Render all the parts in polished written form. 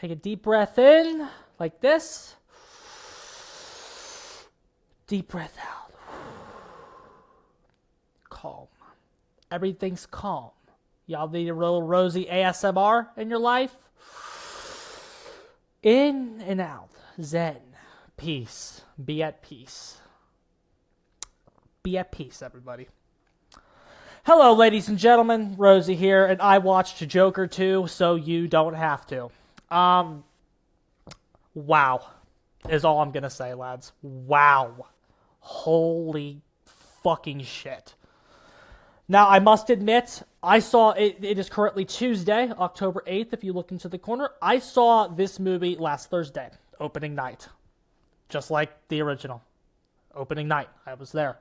Take a deep breath in, like this. Deep breath out. Calm. Everything's calm. Y'all need a little rosy ASMR in your life? In and out. Zen. Peace. Be at peace. Be at peace, everybody. Hello, ladies and gentlemen. Rosie here, and I watched Joker 2, so you don't have to. Wow. Is all I'm gonna say, lads. Wow. Holy fucking shit. Now, I must admit, I saw it. It is currently Tuesday, October 8th, if you look into the corner. I saw this movie last Thursday, opening night. Just like the original. Opening night. I was there.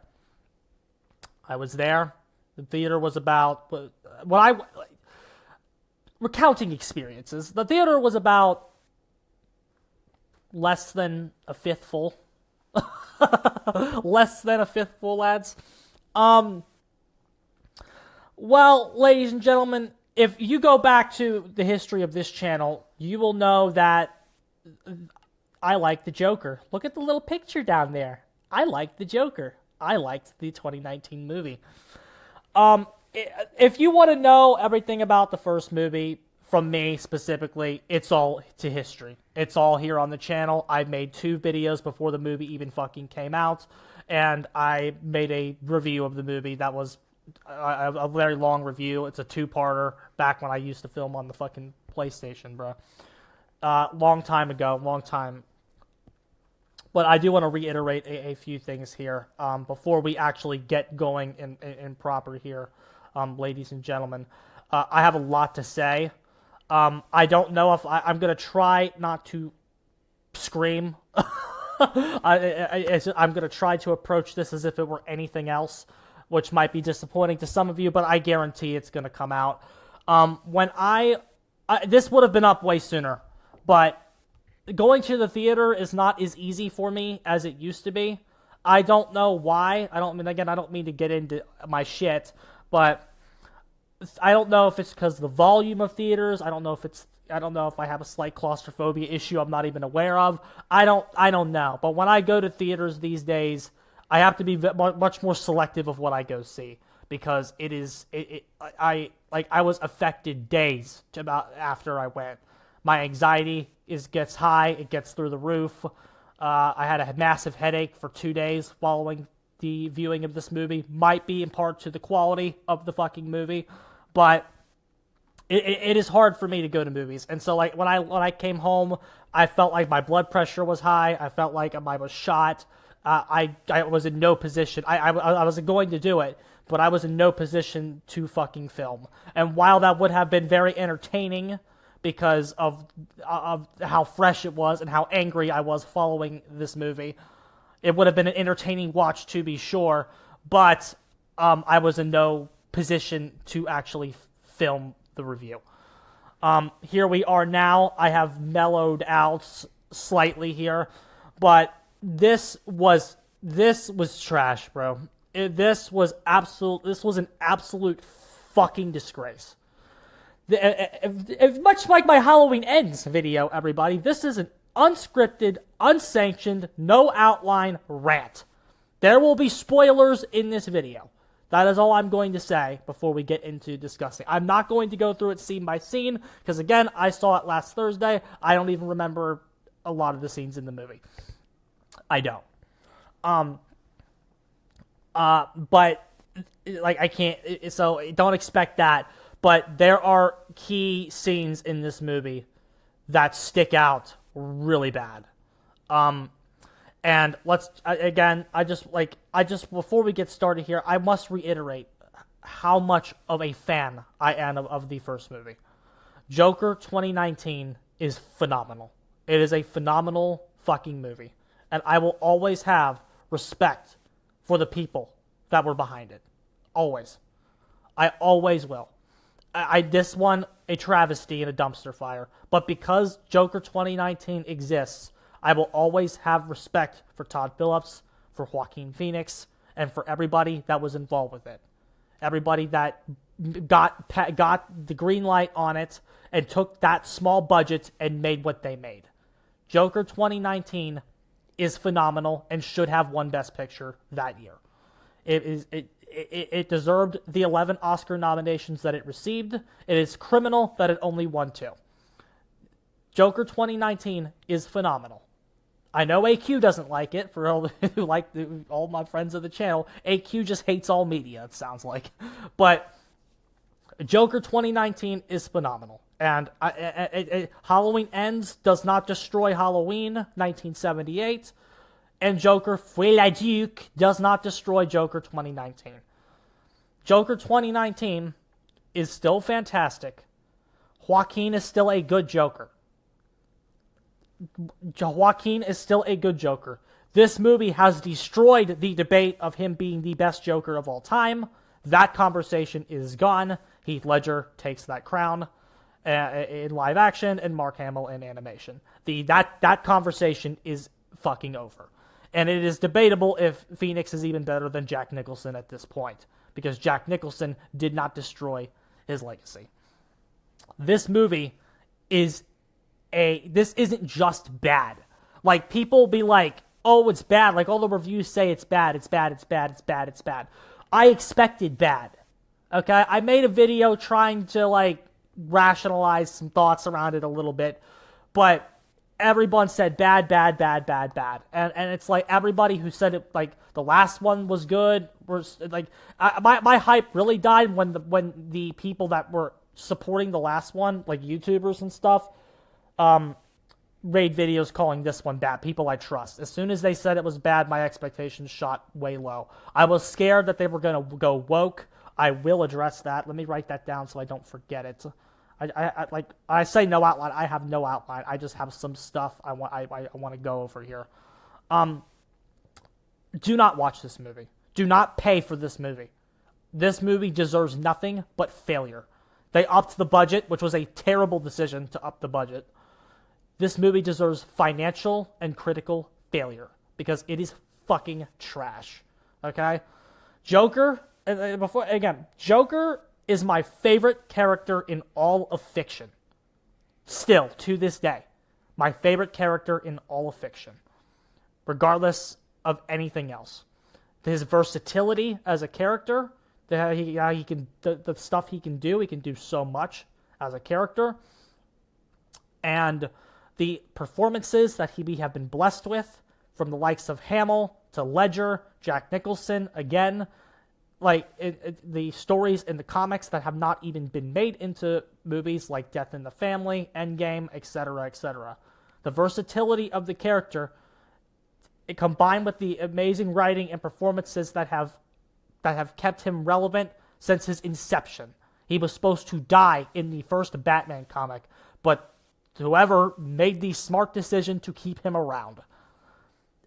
The theater was about... recounting experiences. The theater was about less than a fifth full. Less than a fifth full, lads. Well, ladies and gentlemen, if you go back to the history of this channel, you will know that I like the Joker. Look at the little picture down there. I like the Joker. I liked the 2019 movie. If you want to know everything about the first movie, from me specifically, it's all to history. It's all here on the channel. I made 2 videos before the movie even fucking came out, and I made a review of the movie that was a very long review. It's a 2-parter back when I used to film on the fucking PlayStation, bro. Long time ago, long time. But I do want to reiterate a few things here before we actually get going in proper here, ladies and gentlemen. I have a lot to say. I don't know if I'm going to try not to scream. I'm going to try to approach this as if it were anything else, which might be disappointing to some of you, but I guarantee it's going to come out. This would have been up way sooner, but going to the theater is not as easy for me as it used to be. I don't know why. I don't mean to get into my shit, but I don't know if it's because of the volume of theaters. I don't know if I have a slight claustrophobia issue I'm not even aware of. I don't know. But when I go to theaters these days, I have to be much more selective of what I go see, because I was affected days after I went. My anxiety gets high. It gets through the roof. I had a massive headache for 2 days following the viewing of this movie. Might be in part to the quality of the fucking movie, but it is hard for me to go to movies. And so, like, when I came home, I felt like my blood pressure was high. I felt like I was shot. I was in no position. I was going to do it, but I was in no position to fucking film. And while that would have been very entertaining because of how fresh it was and how angry I was following this movie, it would have been an entertaining watch to be sure, but I was in no position to actually film the review. Here we are now. I have mellowed out slightly here, but this was trash, bro. This was an absolute fucking disgrace. Much like my Halloween Ends video, everybody, this is an unscripted, unsanctioned, no outline rant. There will be spoilers in this video. That is all I'm going to say before we get into discussing. I'm not going to go through it scene by scene, because again, I saw it last Thursday. I don't even remember a lot of the scenes in the movie. I don't. But like, I can't, so don't expect that. But there are key scenes in this movie that stick out really bad. And before we get started here, I must reiterate how much of a fan I am of the first movie. Joker 2019 is phenomenal. It is a phenomenal fucking movie. And I will always have respect for the people that were behind it. Always. I always will. This one, a travesty and a dumpster fire. But because Joker 2019 exists, I will always have respect for Todd Phillips, for Joaquin Phoenix, and for everybody that was involved with it. Everybody that got the green light on it and took that small budget and made what they made. Joker 2019 is phenomenal and should have won Best Picture that year. It deserved the 11 Oscar nominations that it received. It is criminal that it only won 2. Joker 2019 is phenomenal. I know AQ doesn't like it. For all who like all my friends of the channel, AQ just hates all media, it sounds like. But Joker 2019 is phenomenal. And Halloween Ends does not destroy Halloween 1978. And Joker Folie does not destroy Joker 2019. Joker 2019 is still fantastic. Joaquin is still a good Joker. Joaquin is still a good Joker. This movie has destroyed the debate of him being the best Joker of all time. That conversation is gone. Heath Ledger takes that crown in live action and Mark Hamill in animation. That conversation is fucking over. And it is debatable if Phoenix is even better than Jack Nicholson at this point, because Jack Nicholson did not destroy his legacy. This movie this isn't just bad. Like, people be like, oh, it's bad. Like, all the reviews say it's bad, it's bad, it's bad, it's bad, it's bad. I expected bad. Okay? I made a video trying to, like, rationalize some thoughts around it a little bit, but everyone said bad, bad, bad, bad, bad. And it's like everybody who said it, like, the last one was good, was, like, my hype really died when the people that were supporting the last one, like YouTubers and stuff, made videos calling this one bad. People I trust. As soon as they said it was bad, my expectations shot way low. I was scared that they were going to go woke. I will address that. Let me write that down so I don't forget it. I say no outline. I have no outline. I just have some stuff I want to go over here. Do not watch this movie. Do not pay for this movie. This movie deserves nothing but failure. They upped the budget, which was a terrible decision to up the budget. This movie deserves financial and critical failure because it is fucking trash. Okay? Joker, Joker is my favorite character in all of fiction. Still, to this day. My favorite character in all of fiction. Regardless of anything else. His versatility as a character, the stuff he can do so much as a character. And the performances that we have been blessed with, from the likes of Hamill to Ledger, Jack Nicholson, again, like the stories in the comics that have not even been made into movies like Death in the Family, Endgame, etc., etc. The versatility of the character, it combined with the amazing writing and performances that have kept him relevant since his inception. He was supposed to die in the first Batman comic, but whoever made the smart decision to keep him around.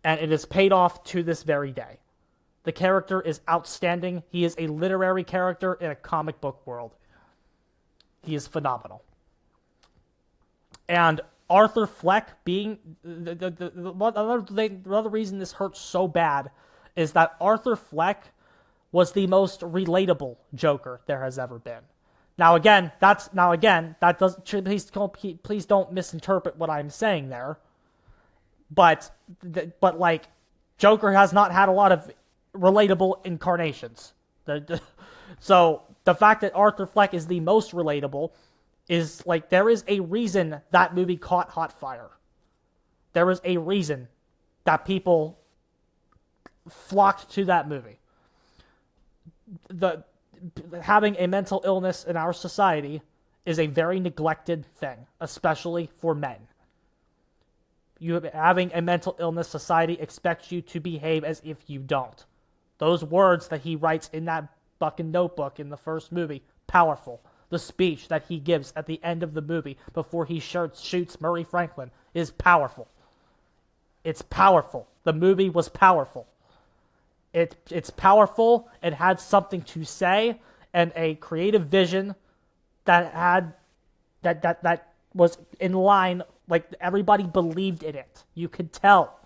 And it has paid off to this very day. The character is outstanding. He is a literary character in a comic book world. He is phenomenal. And Arthur Fleck being... Another reason this hurts so bad is that Arthur Fleck was the most relatable Joker there has ever been. Now again, that doesn't. Please don't misinterpret what I'm saying there. But like, Joker has not had a lot of relatable incarnations. So the fact that Arthur Fleck is the most relatable is like, there is a reason that movie caught hot fire. There is a reason that people flocked to that movie. Having a mental illness in our society is a very neglected thing, especially for men. Having a mental illness, society expects you to behave as if you don't. Those words that he writes in that fucking notebook in the first movie, powerful. The speech that he gives at the end of the movie before he shoots Murray Franklin is powerful. It's powerful. The movie was powerful. It's powerful. It had something to say and a creative vision that was in line. Like, everybody believed in it. You could tell.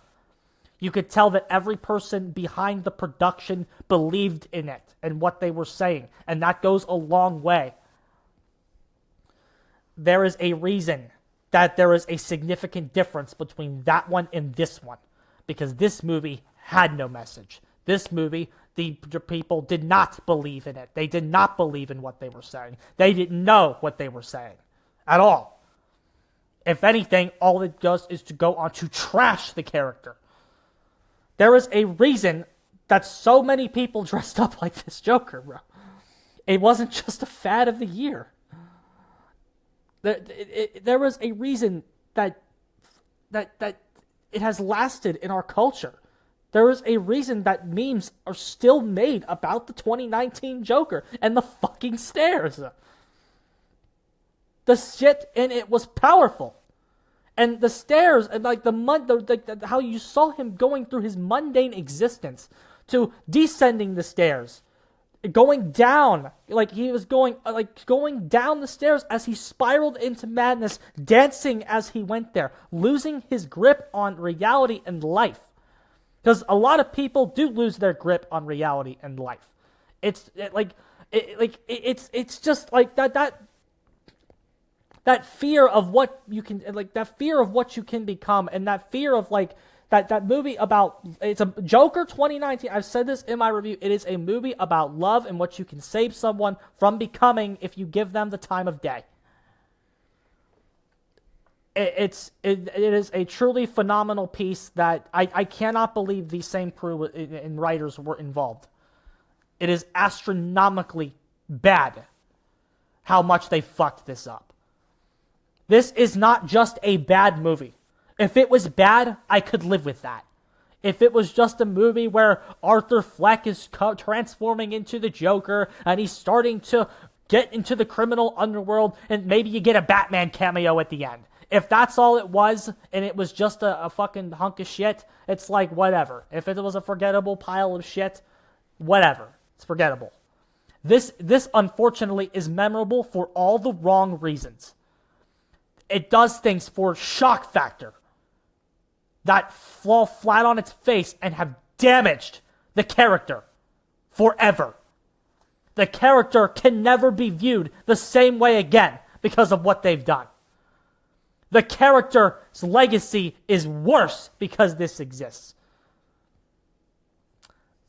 You could tell that every person behind the production believed in it and what they were saying, and that goes a long way. There is a reason that there is a significant difference between that one and this one, because this movie had no message. This movie, the people did not believe in it. They did not believe in what they were saying. They didn't know what they were saying at all. If anything, all it does is to go on to trash the character. There is a reason that so many people dressed up like this Joker, bro. It wasn't just a fad of the year. There was a reason that it has lasted in our culture. There is a reason that memes are still made about the 2019 Joker and the fucking stairs. The shit in it was powerful. And the stairs, and like how you saw him going through his mundane existence to descending the stairs, going down, like he was going down the stairs as he spiraled into madness, dancing as he went there, losing his grip on reality and life. Because a lot of people do lose their grip on reality and life. It's just like that fear of what you can, like that fear of what you can become, and that fear of like that movie about, it's a Joker 2019. I've said this in my review. It is a movie about love and what you can save someone from becoming if you give them the time of day. It is a truly phenomenal piece that I cannot believe the same crew and writers were involved. It is astronomically bad how much they fucked this up. This is not just a bad movie. If it was bad, I could live with that. If it was just a movie where Arthur Fleck is transforming into the Joker and he's starting to get into the criminal underworld and maybe you get a Batman cameo at the end. If that's all it was and it was just a fucking hunk of shit, it's like whatever. If it was a forgettable pile of shit, whatever. It's forgettable. This unfortunately is memorable for all the wrong reasons. It does things for shock factor that fall flat on its face and have damaged the character forever. The character can never be viewed the same way again because of what they've done. The character's legacy is worse because this exists.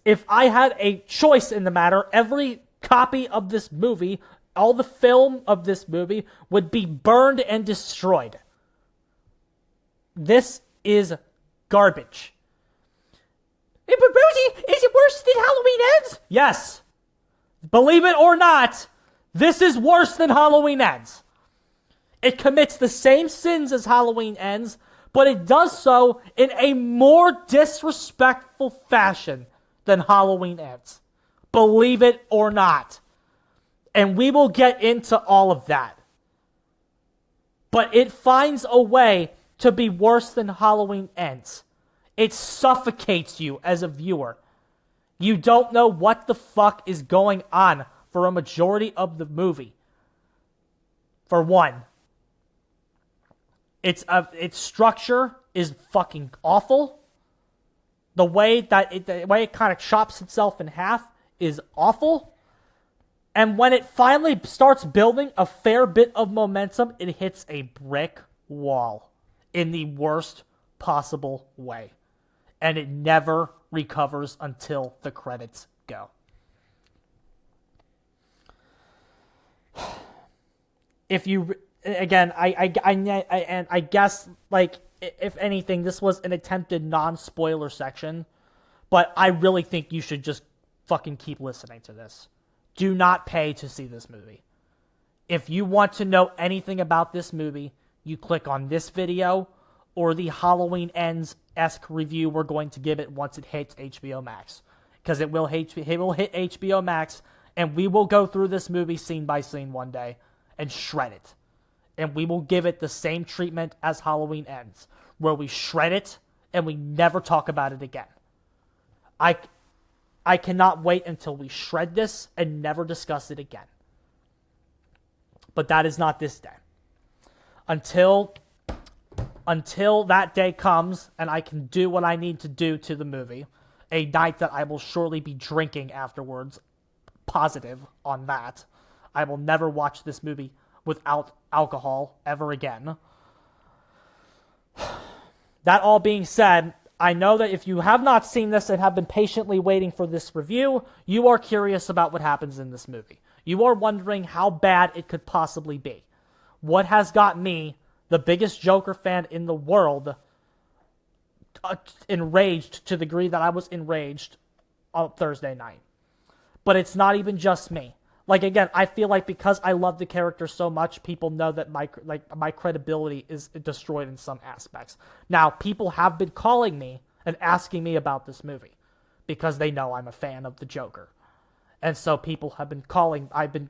If I had a choice in the matter, every copy of this movie, all the film of this movie, would be burned and destroyed. This is garbage. Hey, but Rosie, is it worse than Halloween Ends? Yes. Believe it or not, this is worse than Halloween Ends. It commits the same sins as Halloween Ends, but it does so in a more disrespectful fashion than Halloween Ends. Believe it or not. And we will get into all of that. But it finds a way to be worse than Halloween Ends. It suffocates you as a viewer. You don't know what the fuck is going on for a majority of the movie. For one, its structure is fucking awful. The way it kind of chops itself in half is awful. And when it finally starts building a fair bit of momentum, it hits a brick wall in the worst possible way. And it never recovers until the credits go. If you, again, I guess, like, if anything, this was an attempted non-spoiler section, but I really think you should just fucking keep listening to this. Do not pay to see this movie. If you want to know anything about this movie, you click on this video or the Halloween Ends-esque review we're going to give it once it hits HBO Max. Because it will hit HBO Max, and we will go through this movie scene by scene one day and shred it. And we will give it the same treatment as Halloween Ends, where we shred it and we never talk about it again. I cannot wait until we shred this and never discuss it again. But that is not this day. Until until that day comes and I can do what I need to do to the movie. A night that I will surely be drinking afterwards. Positive on that. I will never watch this movie without alcohol ever again. That all being said, I know that if you have not seen this and have been patiently waiting for this review, you are curious about what happens in this movie. You are wondering how bad it could possibly be. What has got me, the biggest Joker fan in the world, enraged to the degree that I was enraged on Thursday night. But it's not even just me. Like, again, I feel like because I love the character so much, people know that my credibility is destroyed in some aspects. Now, people have been calling me and asking me about this movie because they know I'm a fan of the Joker. And so people have been calling, I've been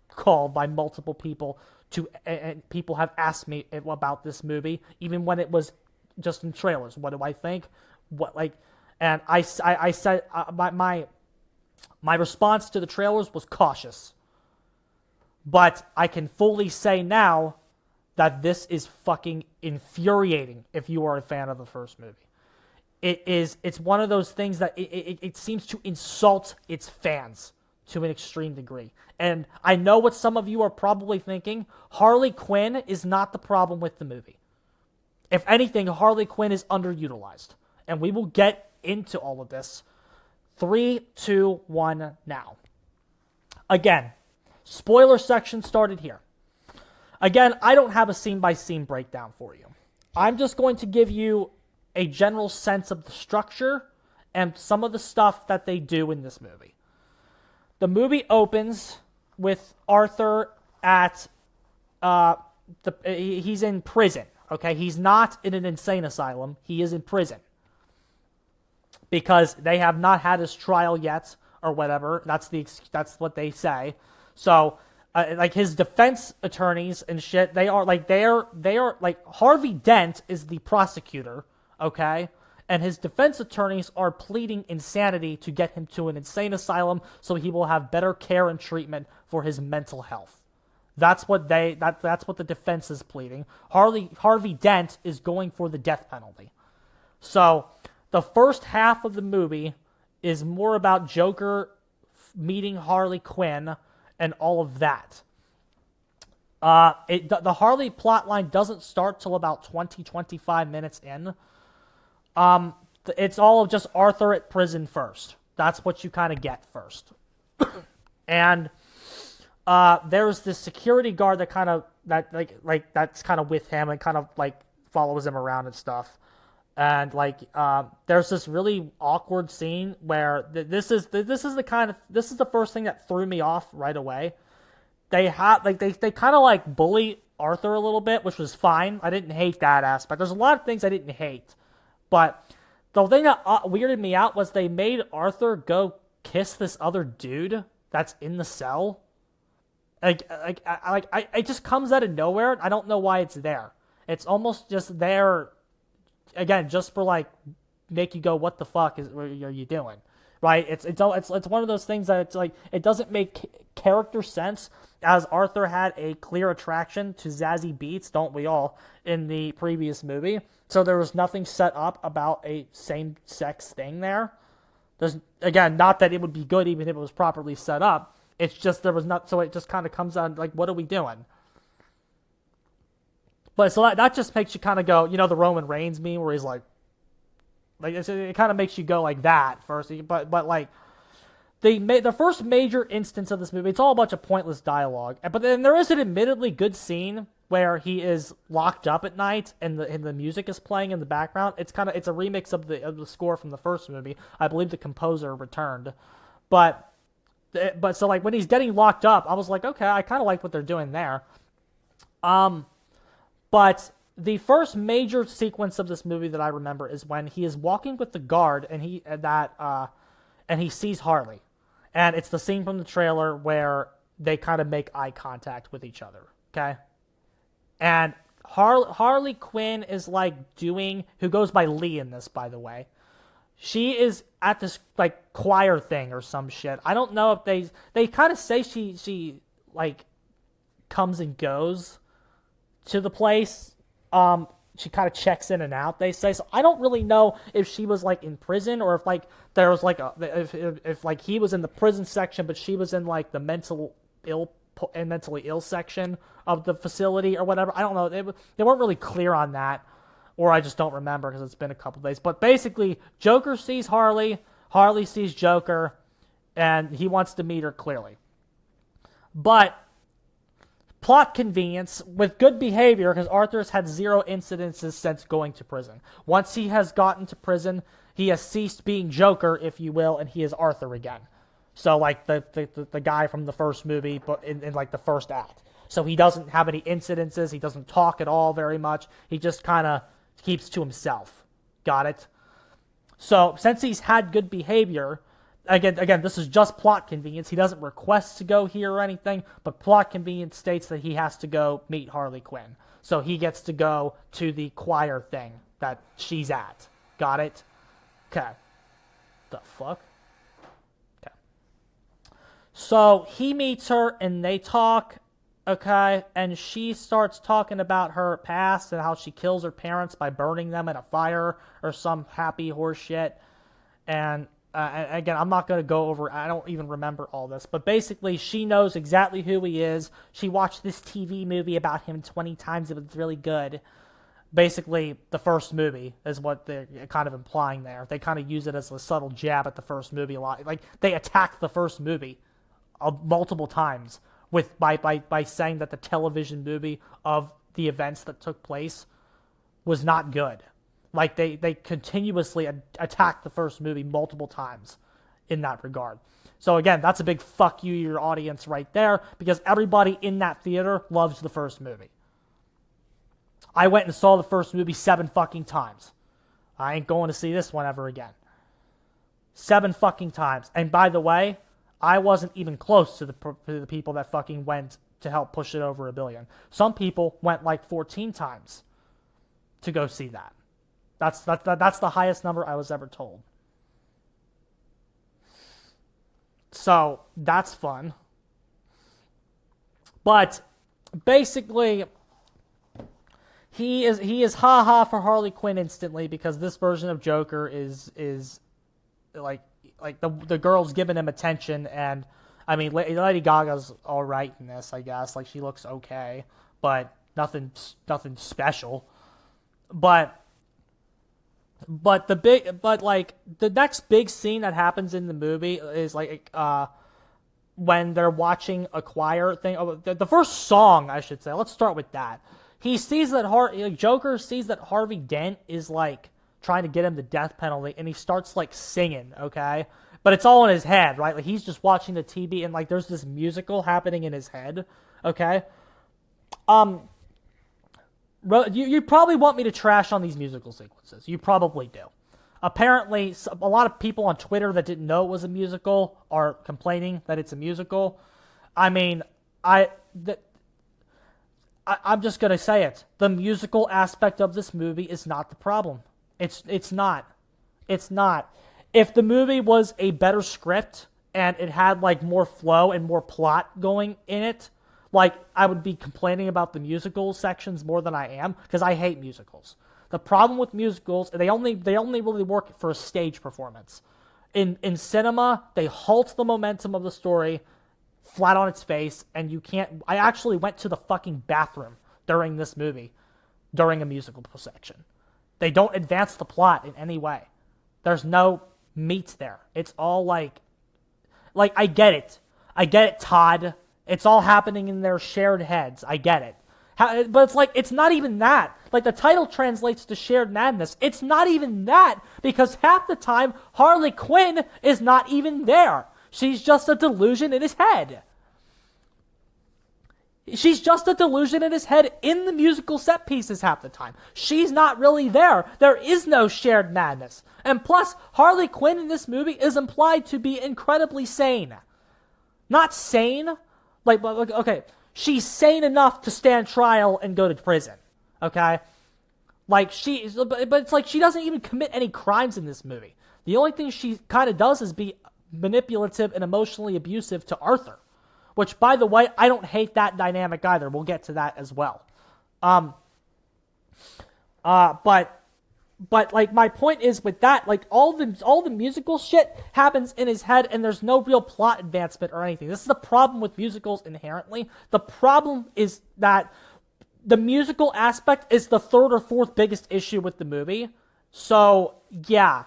called by multiple people and people have asked me about this movie, even when it was just in trailers. What do I think? And I said, my response to the trailers was cautious. But I can fully say now that this is fucking infuriating if you are a fan of the first movie. It's one of those things that it seems to insult its fans to an extreme degree. And I know what some of you are probably thinking. Harley Quinn is not the problem with the movie. If anything, Harley Quinn is underutilized. And we will get into all of this. 3, 2, 1, now. Again, spoiler section started here. Again, I don't have a scene-by-scene breakdown for you. I'm just going to give you a general sense of the structure and some of the stuff that they do in this movie. The movie opens with Arthur at, he's in prison, okay? He's not in an insane asylum. He is in prison. Because they have not had his trial yet, or whatever. That's what they say. So, like his defense attorneys and shit, they are like Harvey Dent is the prosecutor, okay, and his defense attorneys are pleading insanity to get him to an insane asylum so he will have better care and treatment for his mental health. That's what the defense is pleading. Harvey Dent is going for the death penalty. So. The first half of the movie is more about Joker meeting Harley Quinn and all of that. The Harley plotline doesn't start till about 20-25 minutes in. It's all just Arthur at prison first. That's what you kind of get first. And there's this security guard that's kind of with him and kind of like follows him around and stuff. And there's this really awkward scene where this is the first thing that threw me off right away. They kind of bully Arthur a little bit, which was fine. I didn't hate that aspect. There's a lot of things I didn't hate, but the thing that weirded me out was they made Arthur go kiss this other dude that's in the cell. It just comes out of nowhere. I don't know why it's there. It's almost just there. Again, just for make you go, what the fuck are you doing, right? It's one of those things that it's it doesn't make character sense, as Arthur had a clear attraction to Zazie Beetz, don't we all, in the previous movie? So there was nothing set up about a same-sex thing there. There's again, not that it would be good even if it was properly set up. It's just there was not, so it just kind of comes out what are we doing? But so that just makes you kind of go, the Roman Reigns meme where he's it kind of makes you go like that first. But the first major instance of this movie, it's all a bunch of pointless dialogue. But then there is an admittedly good scene where he is locked up at night and the music is playing in the background. It's a remix of the score from the first movie. I believe the composer returned, but so when he's getting locked up, I was like, okay, I kind of like what they're doing there. But the first major sequence of this movie that I remember is when he is walking with the guard and he sees Harley. And it's the scene from the trailer where they kind of make eye contact with each other, okay? And Harley Quinn is who goes by Lee in this, by the way. She is at this choir thing or some shit. I don't know if they kind of say she comes and goes to the place. she kind of checks in and out, they say. So I don't really know if she was like in prison or if like there was like if like he was in the prison section, but she was in like the mentally ill section of the facility or whatever. I don't know. They weren't really clear on that, or I just don't remember because it's been a couple days. But basically, Joker sees Harley, Harley sees Joker, and he wants to meet her clearly. But plot convenience with good behavior, because Arthur's had 0 incidences since going to prison. Once he has gotten to prison, he has ceased being Joker, if you will, and he is Arthur again. So like the guy from the first movie, but in like the first act. So he doesn't have any incidences. He doesn't talk at all very much. He just kind of keeps to himself. Got it? So since he's had good behavior, again, this is just plot convenience. He doesn't request to go here or anything, but plot convenience states that he has to go meet Harley Quinn. So he gets to go to the choir thing that she's at. Got it? Okay. The fuck? Okay. So he meets her and they talk, okay, and she starts talking about her past and how she kills her parents by burning them in a fire or some happy horse shit. And again, I'm not going to go over, I don't even remember all this, but basically she knows exactly who he is. She watched this TV movie about him 20 times. It was really good. Basically, the first movie is what they're kind of implying there. They kind of use it as a subtle jab at the first movie a lot. Like, they attack the first movie multiple times by saying that the television movie of the events that took place was not good. Like, they continuously attack the first movie multiple times in that regard. So again, that's a big fuck you to your audience right there, because everybody in that theater loves the first movie. I went and saw the first movie 7 fucking times. I ain't going to see this one ever again. 7 fucking times. And by the way, I wasn't even close to the people that fucking went to help push it over 1 billion. Some people went like 14 times to go see that. That's the highest number I was ever told. So that's fun. But basically, he is haha for Harley Quinn instantly, because this version of Joker is like the girl's giving him attention, and I mean Lady Gaga's all right in this, I guess. Like, she looks okay, but nothing special. But the next big scene that happens in the movie is like when they're watching a choir thing. Oh, the first song, I should say. Let's start with that. He sees that Joker sees that Harvey Dent is like trying to get him the death penalty, and he starts like singing, okay? But it's all in his head, right? Like, he's just watching the TV, and like there's this musical happening in his head, okay? You probably want me to trash on these musical sequences. You probably do. Apparently, a lot of people on Twitter that didn't know it was a musical are complaining that it's a musical. I mean, I'm just going to say it. The musical aspect of this movie is not the problem. It's not. It's not. If the movie was a better script and it had like more flow and more plot going in it, like, I would be complaining about the musical sections more than I am, because I hate musicals. The problem with musicals, they only really work for a stage performance. In cinema, they halt the momentum of the story flat on its face, and you can't... I actually went to the fucking bathroom during this movie, during a musical section. They don't advance the plot in any way. There's no meat there. It's all like, I get it. I get it, Todd. It's all happening in their shared heads. I get it. But it's like, it's not even that. Like, the title translates to shared madness. It's not even that, because half the time, Harley Quinn is not even there. She's just a delusion in his head. She's just a delusion in his head in the musical set pieces half the time. She's not really there. There is no shared madness. And plus, Harley Quinn in this movie is implied to be incredibly sane. Not sane. Like, okay, she's sane enough to stand trial and go to prison, okay? Like, but it's like she doesn't even commit any crimes in this movie. The only thing she kind of does is be manipulative and emotionally abusive to Arthur, which, by the way, I don't hate that dynamic either. We'll get to that as well. But like my point is with that, like all the musical shit happens in his head, and there's no real plot advancement or anything. This is the problem with musicals inherently. The problem is that the musical aspect is the third or fourth biggest issue with the movie. So yeah.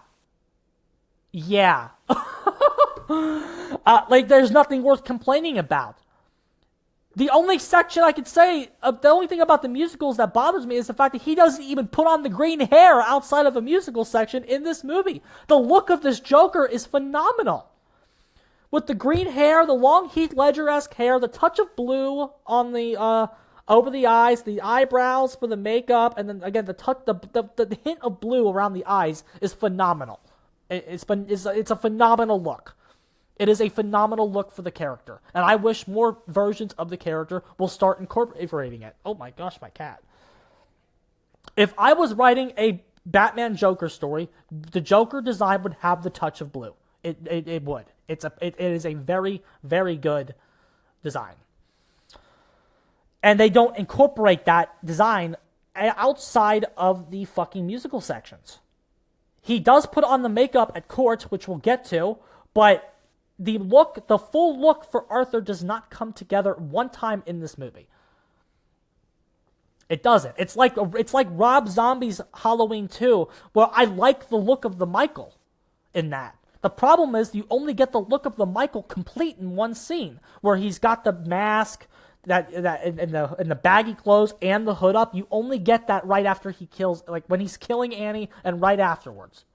Like there's nothing worth complaining about. The only section I could say, the only thing about the musicals that bothers me is the fact that he doesn't even put on the green hair outside of a musical section in this movie. The look of this Joker is phenomenal. With the green hair, the long Heath Ledger-esque hair, the touch of blue on the, over the eyes, the eyebrows for the makeup, and then again, the hint of blue around the eyes is phenomenal. It's a phenomenal look. It is a phenomenal look for the character, and I wish more versions of the character will start incorporating it. Oh my gosh, my cat. If I was writing a Batman Joker story, the Joker design would have the touch of blue. It would. It is a very, very good design. And they don't incorporate that design outside of the fucking musical sections. He does put on the makeup at court, which we'll get to, but the full look for Arthur does not come together one time in this movie. It doesn't. It's like Rob Zombie's Halloween 2, where I like the look of the Michael in that. The problem is you only get the look of the Michael complete in one scene, where he's got the mask, that in the baggy clothes and the hood up. You only get that right after he kills, like when he's killing Annie, and right afterwards.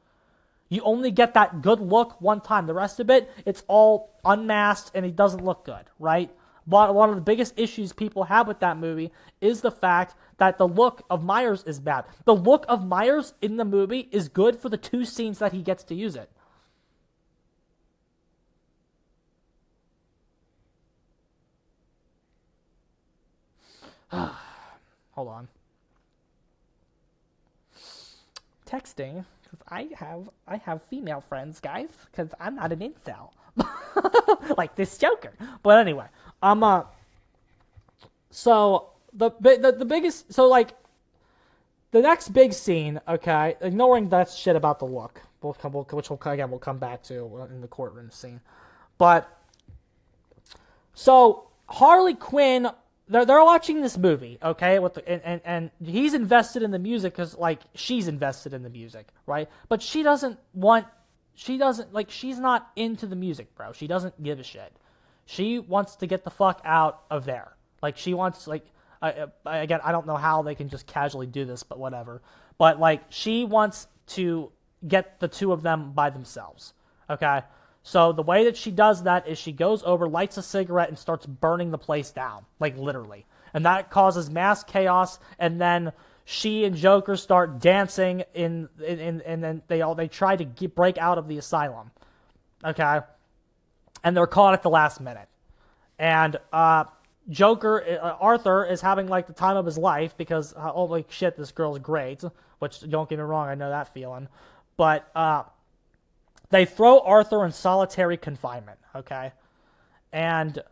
You only get that good look one time. The rest of it, it's all unmasked and he doesn't look good, right? One of the biggest issues people have with that movie is the fact that the look of Myers is bad. The look of Myers in the movie is good for the 2 scenes that he gets to use it. Hold on. Texting. I have female friends, guys, because I'm not an incel. Like this Joker. But anyway, so the biggest, so like the next big scene, okay, ignoring that shit about the look, we'll come back to in the courtroom scene. But so Harley Quinn, they're watching this movie, okay, and he's invested in the music because like she's invested in the music, right? But she's not into the music, bro. She doesn't give a shit. She wants to get the fuck out of there. Like she wants, like, again, I don't know how they can just casually do this, but whatever. But like she wants to get the 2 of them by themselves, okay? So the way that she does that is she goes over, lights a cigarette, and starts burning the place down, like literally. And that causes mass chaos, and then she and Joker start dancing and then they try to break out of the asylum, okay? And they're caught at the last minute. And Arthur is having like the time of his life because, holy shit, this girl's great, which, don't get me wrong, I know that feeling. But, they throw Arthur in solitary confinement, okay? And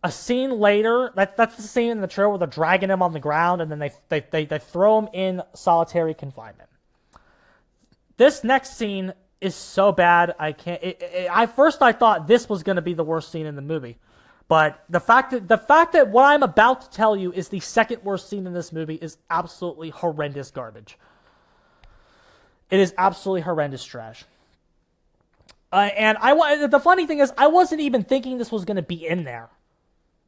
a scene later, that's the scene in the trailer where they're dragging him on the ground, and then they throw him in solitary confinement. This next scene is so bad, I can't. I thought this was going to be the worst scene in the movie, but the fact that what I'm about to tell you is the second worst scene in this movie is absolutely horrendous garbage. It is absolutely horrendous trash. And the funny thing is, I wasn't even thinking this was going to be in there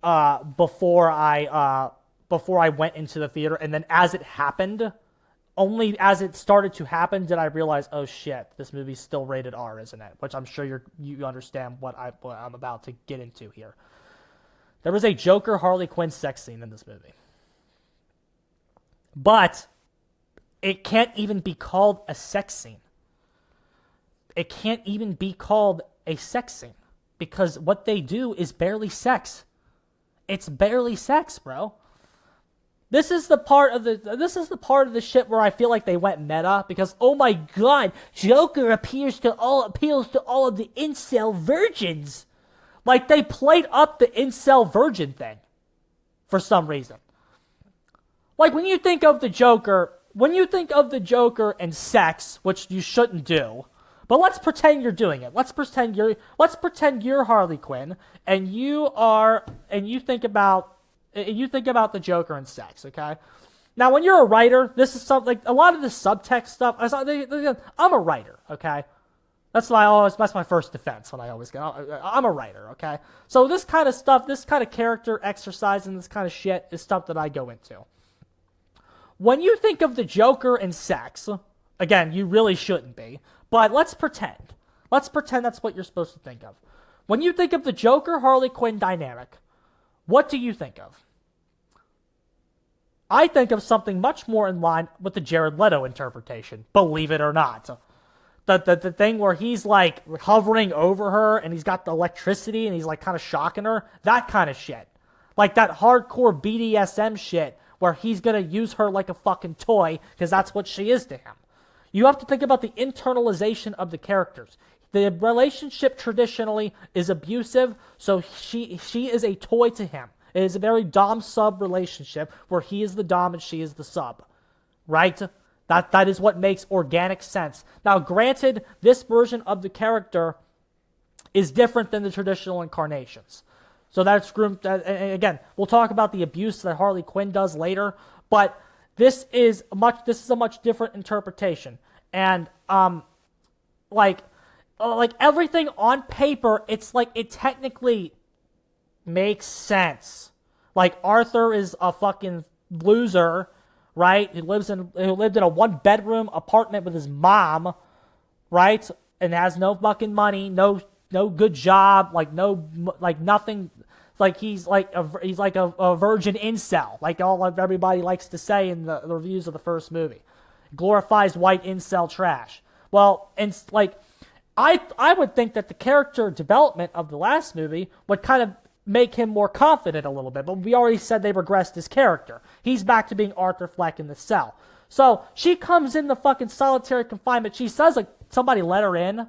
before I went into the theater, and then as it happened, only as it started to happen did I realize, oh shit, this movie's still rated R, isn't it? Which I'm sure you understand what I'm about to get into here. There was a Joker Harley Quinn sex scene in this movie, but it can't even be called a sex scene. It can't even be called a sex scene because what they do is barely sex. It's barely sex, bro. This is the part of the shit where I feel like they went meta because, oh my god, Joker appeals to all of the incel virgins. Like they played up the incel virgin thing for some reason. Like when you think of the Joker, when you think of the Joker and sex, which you shouldn't do, but let's pretend you're doing it. Let's pretend you're Harley Quinn, and you think about the Joker and sex, okay? Now, when you're a writer, this is something like a lot of the subtext stuff. I'm a writer, okay? That's my first defense when I always go. I'm a writer, okay? So this kind of stuff, this kind of character exercise and this kind of shit is stuff that I go into. When you think of the Joker and sex, again, you really shouldn't be, but let's pretend. Let's pretend that's what you're supposed to think of. When you think of the Joker-Harley Quinn dynamic, what do you think of? I think of something much more in line with the Jared Leto interpretation, believe it or not. The thing where he's like hovering over her and he's got the electricity and he's like kind of shocking her, that kind of shit. Like that hardcore BDSM shit where he's going to use her like a fucking toy because that's what she is to him. You have to think about the internalization of the characters. The relationship traditionally is abusive, so she is a toy to him. It is a very dom-sub relationship where he is the dom and she is the sub. Right? That is what makes organic sense. Now, granted, this version of the character is different than the traditional incarnations. So that's again, we'll talk about the abuse that Harley Quinn does later, but this is a much different interpretation. And like everything on paper, it's like it technically makes sense. Like Arthur is a fucking loser, right? Who lived in a 1-bedroom apartment with his mom, right? And has no fucking money, no good job, nothing. Like he's like a virgin incel, like everybody likes to say in the reviews of the first movie. Glorifies white incel trash. Well, and like I would think that the character development of the last movie would kind of make him more confident a little bit, but we already said they regressed his character. He's back to being Arthur Fleck in the cell. So she comes in the fucking solitary confinement. She says like somebody let her in.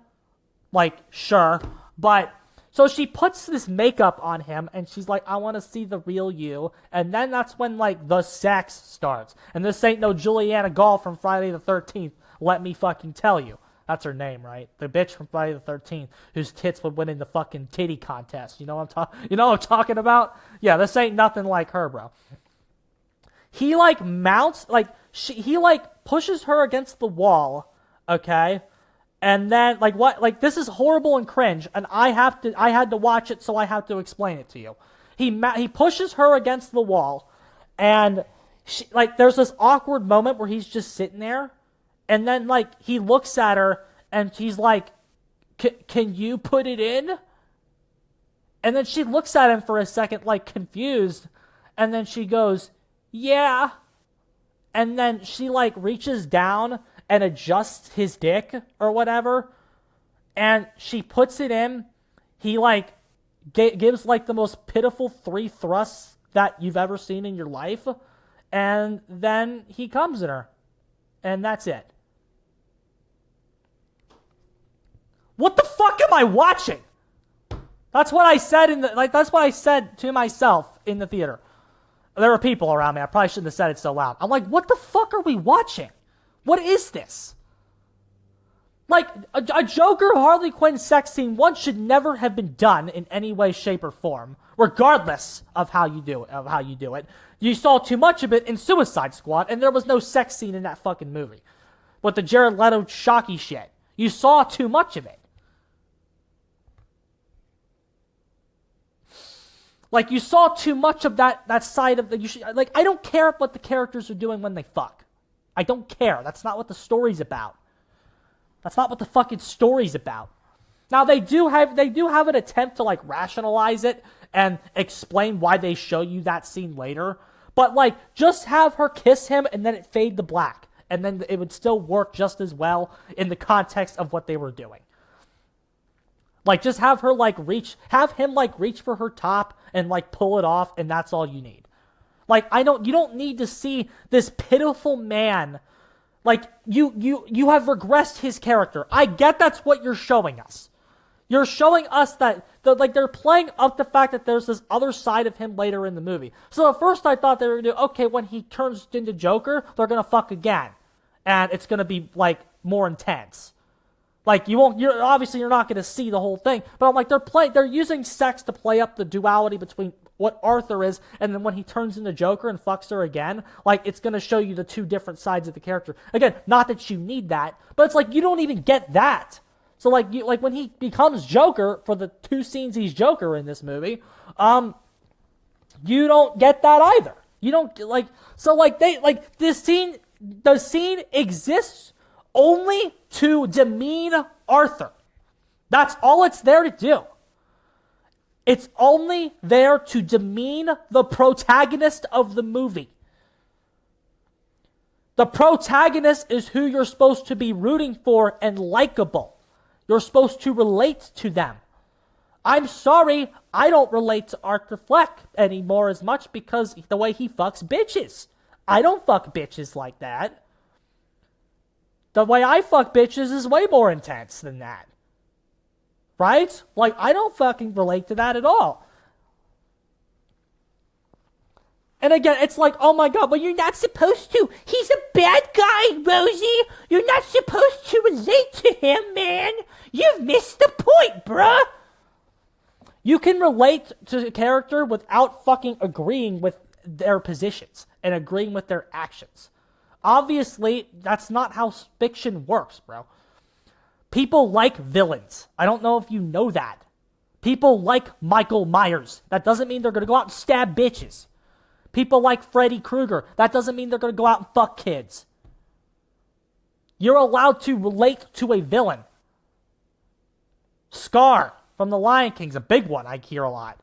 Like, sure. But so she puts this makeup on him and she's like, I want to see the real you. And then that's when like the sex starts. And this ain't no Juliana Gall from Friday the 13th. Let me fucking tell you. That's her name, right? The bitch from Friday the 13th whose tits would win in the fucking titty contest. You know what I'm talking about? Yeah, this ain't nothing like her, bro. He like mounts, like he like pushes her against the wall, okay? And then like what? Like this is horrible and cringe, and I had to watch it, so I have to explain it to you. He pushes her against the wall, and there's this awkward moment where he's just sitting there. And then, like, he looks at her, and he's like, can you put it in? And then she looks at him for a second, like, confused. And then she goes, yeah. And then she, like, reaches down and adjusts his dick or whatever. And she puts it in. He, like, gives, like, the most pitiful 3 thrusts that you've ever seen in your life. And then he comes in her. And that's it. What the fuck am I watching? That's what I said that's what I said to myself in the theater. There were people around me. I probably shouldn't have said it so loud. I'm like, what the fuck are we watching? What is this? Like, a Joker Harley Quinn sex scene, one should never have been done in any way, shape, or form, regardless of how you do it. You saw too much of it in Suicide Squad, and there was no sex scene in that fucking movie. With the Jared Leto shocky shit. You saw too much of it. Like, you saw too much of that side of the... I don't care what the characters are doing when they fuck. I don't care. That's not what the story's about. That's not what the fucking story's about. Now, they do have an attempt to, like, rationalize it and explain why they show you that scene later. But, like, just have her kiss him and then it fade to black. And then it would still work just as well in the context of what they were doing. Like, just have her, like, have him reach for her top and, like, pull it off, and that's all you need. Like, you don't need to see this pitiful man. Like, you have regressed his character. I get that's what you're showing us. You're showing us that, they're playing up the fact that there's this other side of him later in the movie. So at first I thought they were going to do, okay, when he turns into Joker, they're going to fuck again. and it's going to be, like, more intense. Like, you're not going to see the whole thing, but I'm like, they're using sex to play up the duality between what Arthur is, and then when he turns into Joker and fucks her again, like, it's going to show you the two different sides of the character. Again, not that you need that, but it's like, you don't even get that. So, like, when he becomes Joker, for the 2 scenes he's Joker in this movie, you don't get that either. You don't, like, so, like, the scene exists only to demean Arthur. That's all it's there to do. It's only there to demean the protagonist of the movie. The protagonist is who you're supposed to be rooting for and likable. You're supposed to relate to them. I'm sorry, I don't relate to Arthur Fleck anymore as much because the way he fucks bitches. I don't fuck bitches like that. The way I fuck bitches is way more intense than that. Right? Like, I don't fucking relate to that at all. And again, it's like, oh my god, but you're not supposed to. He's a bad guy, Rosie. You're not supposed to relate to him, man. You've missed the point, bruh. You can relate to a character without fucking agreeing with their positions and agreeing with their actions. Obviously, that's not how fiction works, bro. People like villains. I don't know if you know that. People like Michael Myers. That doesn't mean they're going to go out and stab bitches. People like Freddy Krueger. That doesn't mean they're going to go out and fuck kids. You're allowed to relate to a villain. Scar from The Lion King's a big one I hear a lot.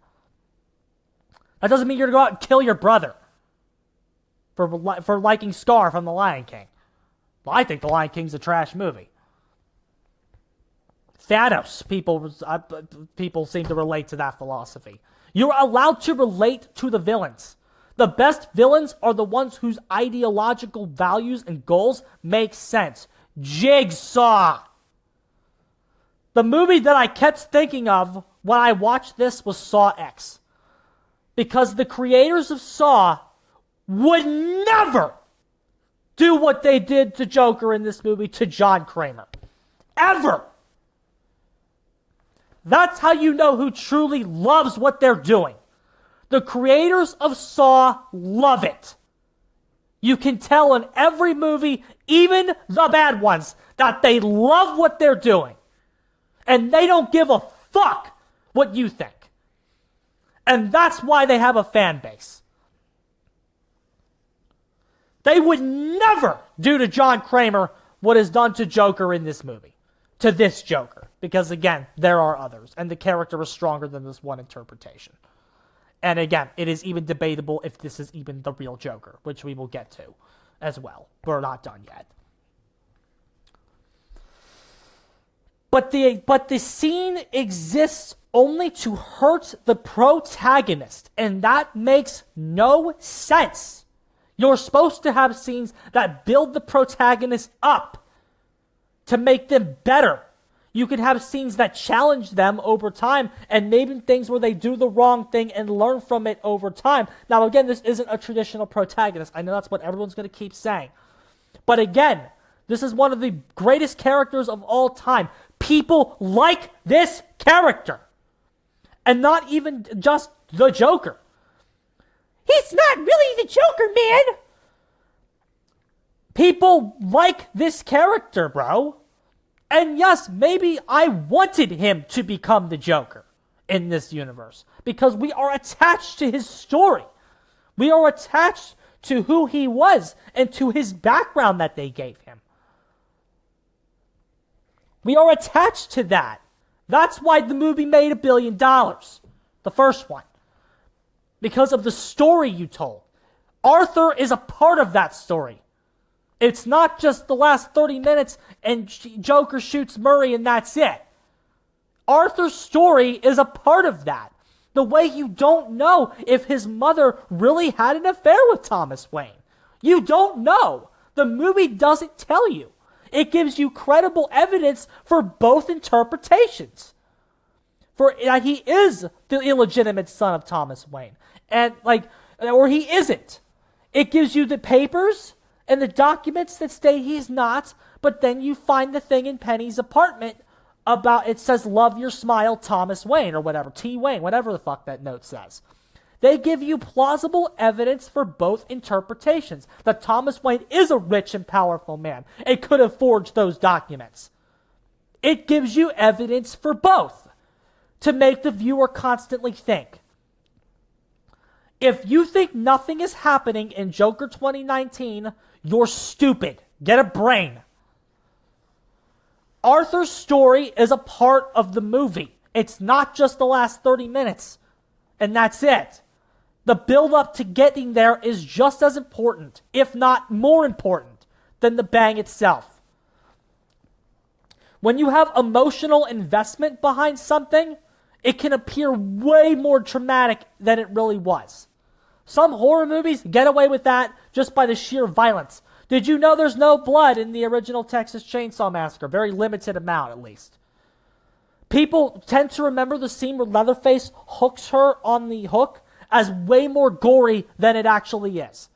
That doesn't mean you're going to go out and kill your brother for liking Scar from The Lion King. Well, I think The Lion King's a trash movie. Thanos, people seem to relate to that philosophy. You're allowed to relate to the villains. The best villains are the ones whose ideological values and goals make sense. Jigsaw. The movie that I kept thinking of when I watched this was Saw X. Because the creators of Saw would never do what they did to Joker in this movie to John Kramer. Ever. That's how you know who truly loves what they're doing. The creators of Saw love it. You can tell in every movie, even the bad ones, that they love what they're doing. And they don't give a fuck what you think. And that's why they have a fan base. They would never do to John Kramer what is done to Joker in this movie. To this Joker. Because again, there are others. And the character is stronger than this one interpretation. And again, it is even debatable if this is even the real Joker, which we will get to as well. We're not done yet. But the scene exists only to hurt the protagonist, and that makes no sense. You're supposed to have scenes that build the protagonist up to make them better. You could have scenes that challenge them over time and maybe things where they do the wrong thing and learn from it over time. Now, again, this isn't a traditional protagonist. I know that's what everyone's going to keep saying. But again, this is one of the greatest characters of all time. People like this character. And not even just the Joker. He's not really the Joker, man. People like this character, bro. And yes, maybe I wanted him to become the Joker in this universe. Because we are attached to his story. We are attached to who he was and to his background that they gave him. We are attached to that. That's why the movie made $1 billion. The first one. Because of the story you told. Arthur is a part of that story. It's not just the last 30 minutes and Joker shoots Murray and that's it. Arthur's story is a part of that. The way you don't know if his mother really had an affair with Thomas Wayne. You don't know. The movie doesn't tell you. It gives you credible evidence for both interpretations. For that he is the illegitimate son of Thomas Wayne. And or he isn't. It gives you the papers and the documents that state he's not, but then you find the thing in Penny's apartment about, it says, love your smile, Thomas Wayne, or whatever, T. Wayne, whatever the fuck that note says. They give you plausible evidence for both interpretations, that Thomas Wayne is a rich and powerful man and could have forged those documents. It gives you evidence for both to make the viewer constantly think. If you think nothing is happening in Joker 2019, you're stupid. Get a brain. Arthur's story is a part of the movie. It's not just the last 30 minutes, and that's it. The build-up to getting there is just as important, if not more important, than the bang itself. When you have emotional investment behind something, it can appear way more traumatic than it really was. Some horror movies get away with that just by the sheer violence. Did you know there's no blood in the original Texas Chainsaw Massacre? Very limited amount, at least. People tend to remember the scene where Leatherface hooks her on the hook as way more gory than it actually is.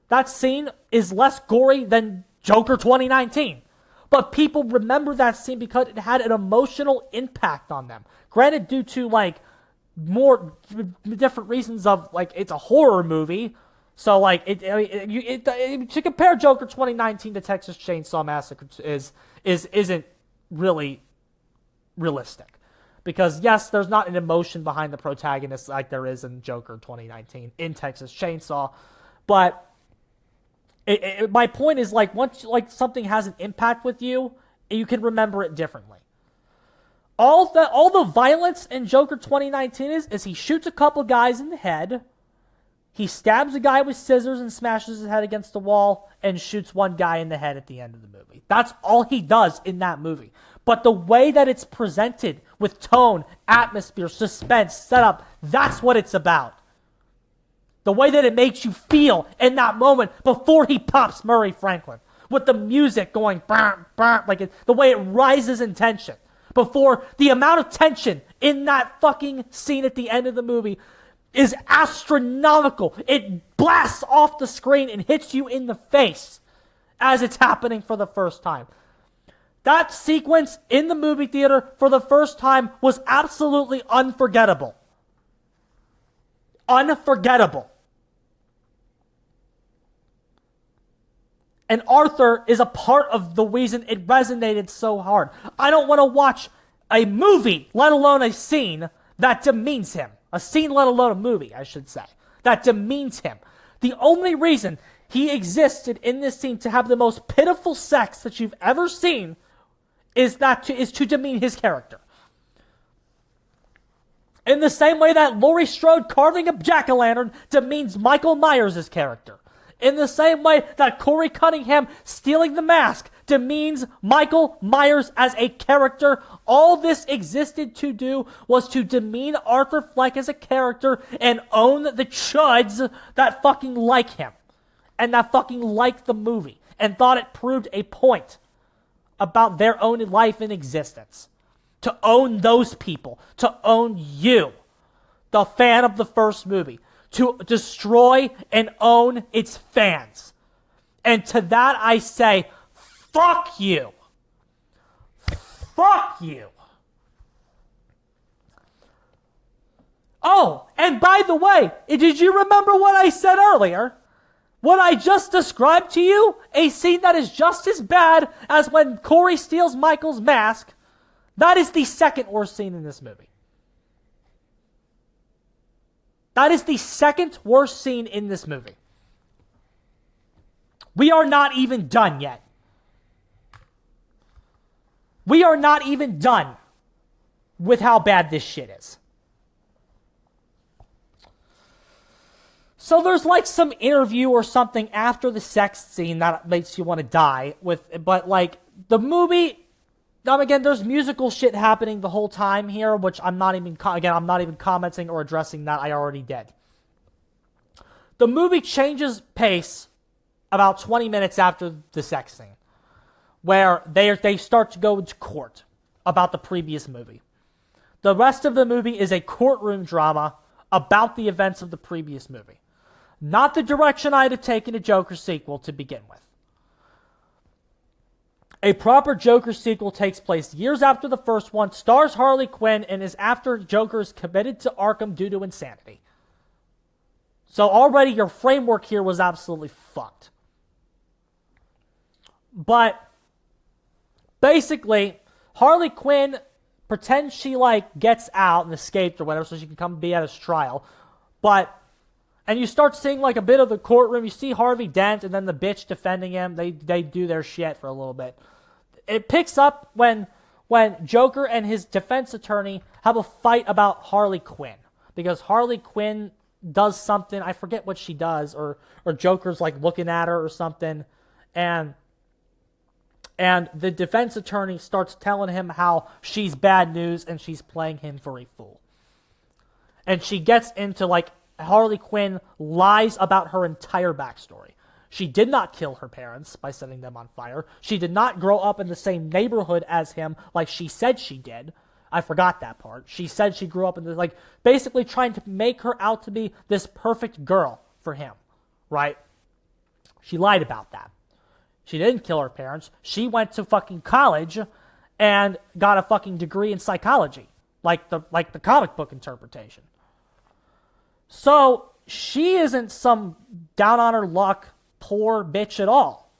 That scene is less gory than Joker 2019. But people remember that scene because it had an emotional impact on them. Granted, due to, like, more different reasons of, like, it's a horror movie. So, like, to compare Joker 2019 to Texas Chainsaw Massacre isn't really realistic. Because, yes, there's not an emotion behind the protagonist like there is in Joker 2019 in Texas Chainsaw. But my point is, like, once something has an impact with you, you can remember it differently. All the violence in Joker 2019 is he shoots a couple guys in the head, he stabs a guy with scissors and smashes his head against the wall, and shoots one guy in the head at the end of the movie. That's all he does in that movie. But the way that it's presented with tone, atmosphere, suspense, setup, that's what it's about. The way that it makes you feel in that moment before he pops Murray Franklin. With the music going, bah, bah, like the way it rises in tension. Before the amount of tension in that fucking scene at the end of the movie is astronomical. It blasts off the screen and hits you in the face as it's happening for the first time. That sequence in the movie theater for the first time was absolutely unforgettable. Unforgettable. And Arthur is a part of the reason it resonated so hard. I don't want to watch a movie, let alone a scene, that demeans him. A scene, let alone a movie, I should say, that demeans him. The only reason he existed in this scene to have the most pitiful sex that you've ever seen is to demean his character. In the same way that Laurie Strode carving a jack-o'-lantern demeans Michael Myers' character. In the same way that Corey Cunningham stealing the mask demeans Michael Myers as a character, all this existed to do was to demean Arthur Fleck as a character and own the chuds that fucking like him. And that fucking liked the movie. And thought it proved a point about their own life and existence. To own those people. To own you. The fan of the first movie. To destroy and own its fans. And to that I say, fuck you. Fuck you. Oh, and by the way, did you remember what I said earlier? What I just described to you? A scene that is just as bad as when Corey steals Michael's mask. That is the second worst scene in this movie. That is the second worst scene in this movie. We are not even done yet. We are not even done with how bad this shit is. So there's like some interview or something after the sex scene that makes you want to die but like the movie, again, there's musical shit happening the whole time here, which I'm not even commenting or addressing that. I already did. The movie changes pace about 20 minutes after the sex scene, where they start to go into court about the previous movie. The rest of the movie is a courtroom drama about the events of the previous movie. Not the direction I'd have taken a Joker sequel to begin with. A proper Joker sequel takes place years after the first one, stars Harley Quinn, and is after Joker is committed to Arkham due to insanity. So already your framework here was absolutely fucked. But basically, Harley Quinn pretends she gets out and escaped or whatever so she can come be at his trial. And you start seeing a bit of the courtroom. You see Harvey Dent and then the bitch defending him. They do their shit for a little bit. It picks up when Joker and his defense attorney have a fight about Harley Quinn. Because Harley Quinn does something, I forget what she does, or Joker's looking at her or something. And the defense attorney starts telling him how she's bad news and she's playing him for a fool. And she gets into Harley Quinn lies about her entire backstory. She did not kill her parents by setting them on fire. She did not grow up in the same neighborhood as him like she said she did. I forgot that part. She said she grew up in the, basically trying to make her out to be this perfect girl for him, right? She lied about that. She didn't kill her parents. She went to fucking college and got a fucking degree in psychology, like the comic book interpretation. So she isn't some down on her luck poor bitch at all.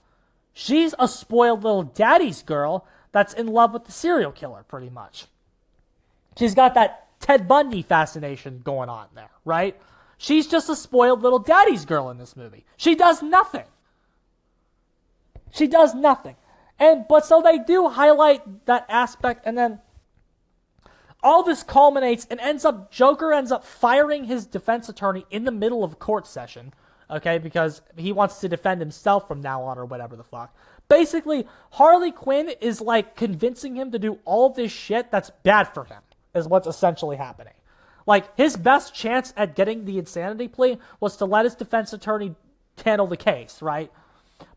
She's a spoiled little daddy's girl that's in love with the serial killer, pretty much. She's got that Ted Bundy fascination going on there, right? She's just a spoiled little daddy's girl in this movie. She does nothing. She does nothing. But so they do highlight that aspect, and then all this culminates and Joker ends up firing his defense attorney in the middle of court session, okay, because he wants to defend himself from now on or whatever the fuck. Basically, Harley Quinn is convincing him to do all this shit that's bad for him, is what's essentially happening. His best chance at getting the insanity plea was to let his defense attorney handle the case, right?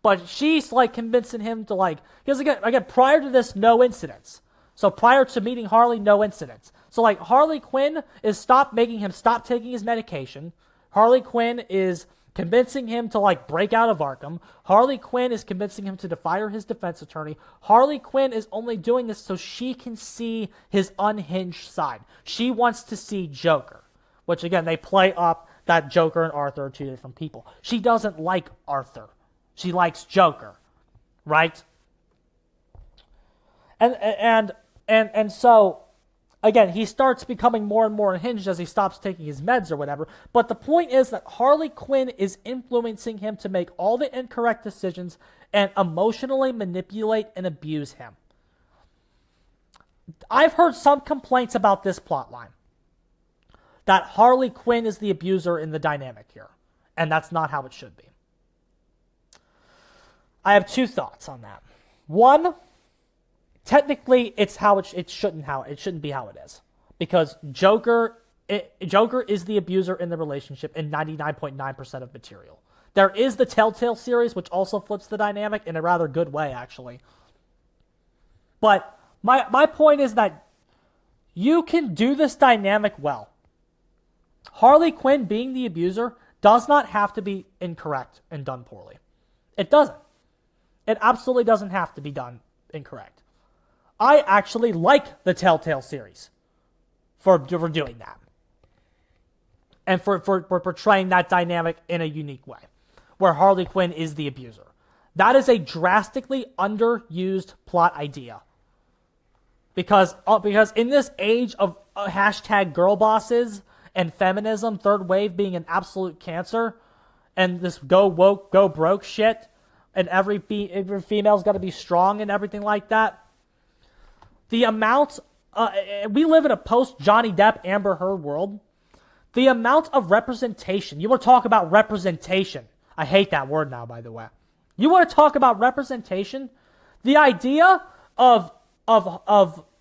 But she's convincing him to because again, prior to this, no incidents. So prior to meeting Harley, no incidents. So Harley Quinn is making him stop taking his medication. Harley Quinn is convincing him to break out of Arkham. Harley Quinn is convincing him to fire his defense attorney. Harley Quinn is only doing this so she can see his unhinged side. She wants to see Joker, which again, they play up that Joker and Arthur are two different people. She doesn't like Arthur. She likes Joker, right? And so, again, he starts becoming more and more unhinged as he stops taking his meds or whatever. But the point is that Harley Quinn is influencing him to make all the incorrect decisions and emotionally manipulate and abuse him. I've heard some complaints about this plotline, that Harley Quinn is the abuser in the dynamic here. And that's not how it should be. I have two thoughts on that. One, technically, it's how it shouldn't be how it is, because Joker is the abuser in the relationship in 99.9% of material. There is the Telltale series, which also flips the dynamic in a rather good way, actually. But my point is that you can do this dynamic well. Harley Quinn being the abuser does not have to be incorrect and done poorly. It doesn't. It absolutely doesn't have to be done incorrect. I actually like the Telltale series for doing that. And for portraying that dynamic in a unique way, where Harley Quinn is the abuser. That is a drastically underused plot idea. Because in this age of hashtag girl bosses and feminism, third wave being an absolute cancer, and this go woke, go broke shit, and every female's got to be strong and everything like that. The amount, we live in a post-Johnny Depp, Amber Heard world. The amount of representation, you want to talk about representation. I hate that word now, by the way. You want to talk about representation? The idea of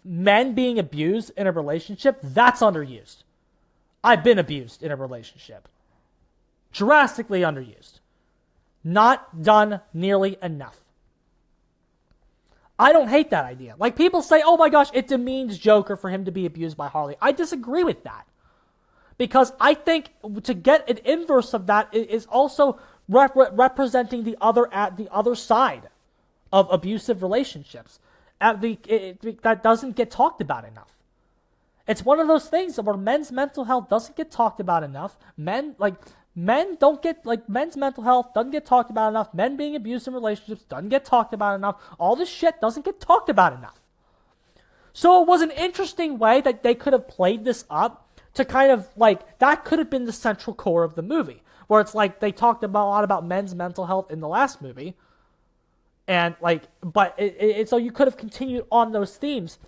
men being abused in a relationship, that's underused. I've been abused in a relationship. Drastically underused. Not done nearly enough. I don't hate that idea. People say, oh my gosh, it demeans Joker for him to be abused by Harley. I disagree with that. Because I think to get an inverse of that is also representing the other side of abusive relationships. That doesn't get talked about enough. It's one of those things where men's mental health doesn't get talked about enough. Men's mental health doesn't get talked about enough. Men being abused in relationships doesn't get talked about enough. All this shit doesn't get talked about enough. So it was an interesting way that they could have played this up to kind of that could have been the central core of the movie, where it's like they talked a lot about men's mental health in the last movie, and so you could have continued on those themes.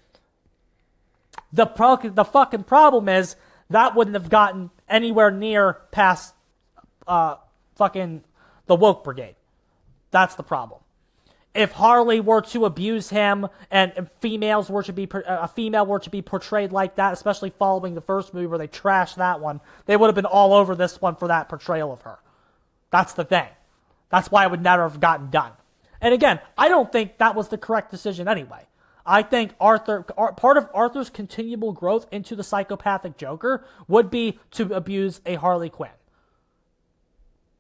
The fucking problem is that wouldn't have gotten anywhere near past fucking the woke brigade. That's the problem. If Harley were to abuse him and a female were to be portrayed like that, especially following the first movie where they trashed that one, they would have been all over this one for that portrayal of her. That's the thing. That's why it would never have gotten done. And again, I don't think that was the correct decision anyway. I think part of Arthur's continual growth into the psychopathic Joker would be to abuse a Harley Quinn.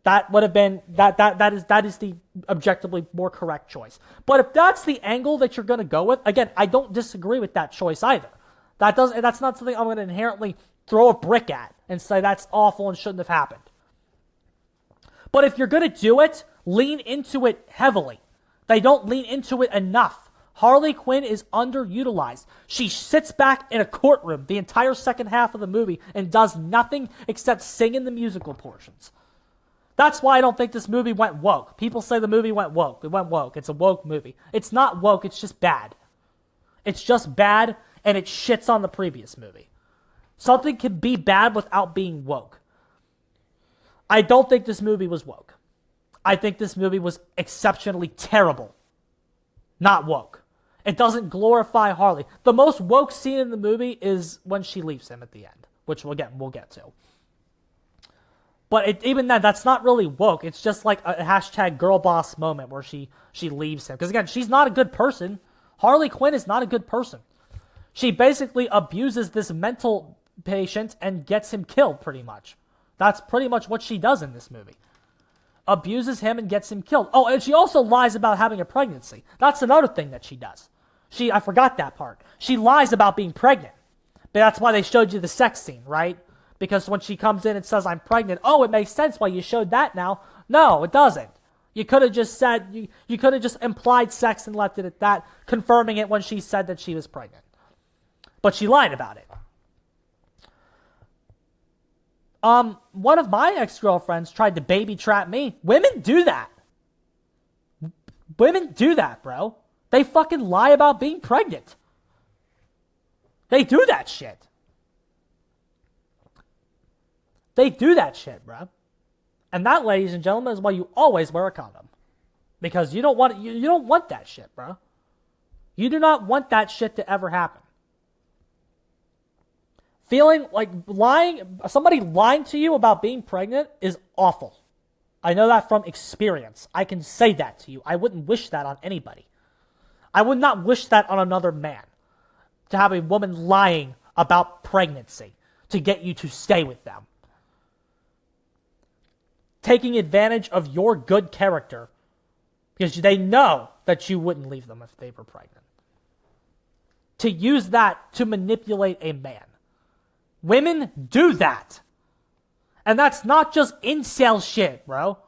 That would have been that is the objectively more correct choice. But if that's the angle that you're going to go with, again, I don't disagree with that choice either. That's not something I'm going to inherently throw a brick at and say that's awful and shouldn't have happened. But if you're going to do it, lean into it heavily. They don't lean into it enough. Harley Quinn is underutilized. She sits back in a courtroom the entire second half of the movie and does nothing except sing in the musical portions. That's why I don't think this movie went woke. People say the movie went woke. It went woke. It's a woke movie. It's not woke. It's just bad. It's just bad, and it shits on the previous movie. Something can be bad without being woke. I don't think this movie was woke. I think this movie was exceptionally terrible. Not woke. It doesn't glorify Harley. The most woke scene in the movie is when she leaves him at the end, which we'll get to. But even that's not really woke. It's just like a hashtag girl boss moment where she leaves him. Because again, she's not a good person. Harley Quinn is not a good person. She basically abuses this mental patient and gets him killed pretty much. That's pretty much what she does in this movie. Abuses him and gets him killed. Oh, and she also lies about having a pregnancy. That's another thing that she does. I forgot that part. She lies about being pregnant. But that's why they showed you the sex scene, right? Because when she comes in and says, I'm pregnant, oh, it makes sense why you showed that now. No, it doesn't. You could have just said, you could have just implied sex and left it at that, confirming it when she said that she was pregnant. But she lied about it. One of my ex-girlfriends tried to baby trap me. Women do that. Women do that, bro. They fucking lie about being pregnant. They do that shit. They do that shit, bro. And that, ladies and gentlemen, is why you always wear a condom. Because you don't want that shit, bro. You do not want that shit to ever happen. Feeling like somebody lying to you about being pregnant is awful. I know that from experience. I can say that to you. I wouldn't wish that on anybody. I would not wish that on another man. To have a woman lying about pregnancy to get you to stay with them. Taking advantage of your good character because they know that you wouldn't leave them if they were pregnant. To use that to manipulate a man. Women do that. And that's not just incel shit, bro.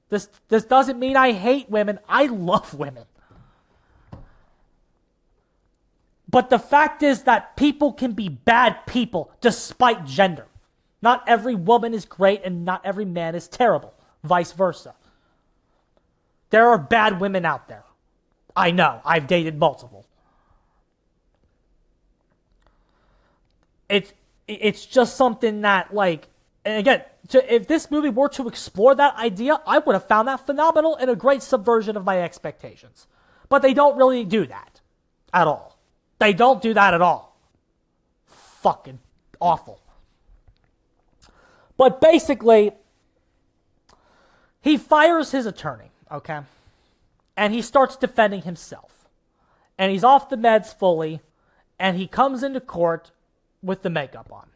This doesn't mean I hate women. I love women. But the fact is that people can be bad people despite gender. Not every woman is great and not every man is terrible. Vice versa. There are bad women out there. I know. I've dated multiple. It's just something that, and again, if this movie were to explore that idea, I would have found that phenomenal and a great subversion of my expectations. But they don't really do that at all. They don't do that at all. Fucking awful. But basically, he fires his attorney, okay? And he starts defending himself. And he's off the meds fully, and he comes into court with the makeup on.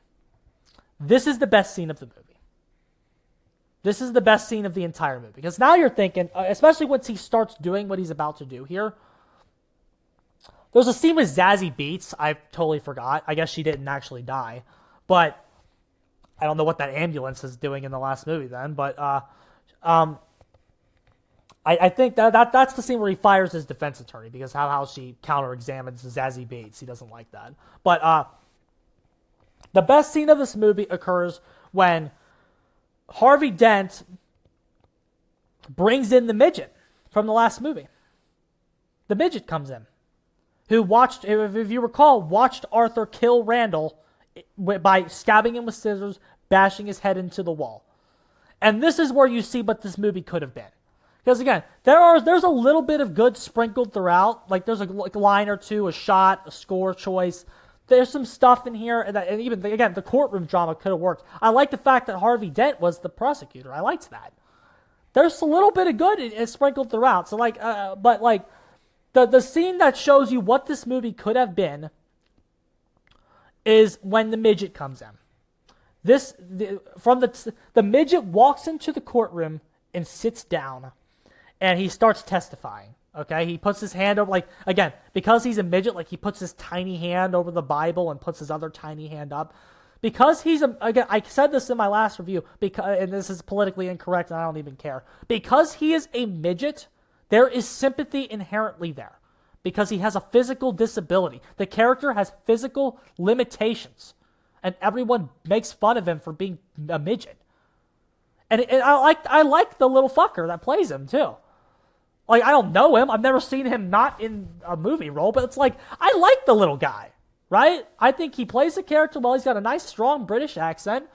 This is the best scene of the movie. This is the best scene of the entire movie. Because now you're thinking, especially once he starts doing what he's about to do here. There's a scene with Zazie Beetz. I totally forgot. I guess she didn't actually die. But I don't know what that ambulance is doing in the last movie then. But I think that's the scene where he fires his defense attorney. Because how she counter-examines Zazie Beetz. He doesn't like that. But the best scene of this movie occurs when Harvey Dent brings in the midget from the last movie. The midget comes in, who watched, if you recall, watched Arthur kill Randall by stabbing him with scissors, bashing his head into the wall. And this is where you see what this movie could have been. Because again, there's a little bit of good sprinkled throughout. Like there's a line or two, a shot, a score choice. There's some stuff in here, and even, again, the courtroom drama could have worked. I like the fact that Harvey Dent was the prosecutor. I liked that. There's a little bit of good sprinkled throughout. So, but the scene that shows you what this movie could have been is when the midget comes in. The midget walks into the courtroom and sits down, and he starts testifying. Okay, he puts his hand over, again, because he's a midget, he puts his tiny hand over the Bible and puts his other tiny hand up. Because again, I said this in my last review, and this is politically incorrect and I don't even care. Because he is a midget, there is sympathy inherently there. Because he has a physical disability. The character has physical limitations. And everyone makes fun of him for being a midget. And I like the little fucker that plays him, too. I don't know him. I've never seen him not in a movie role, but it's I like the little guy, right? I think he plays the character well. He's got a nice, strong British accent.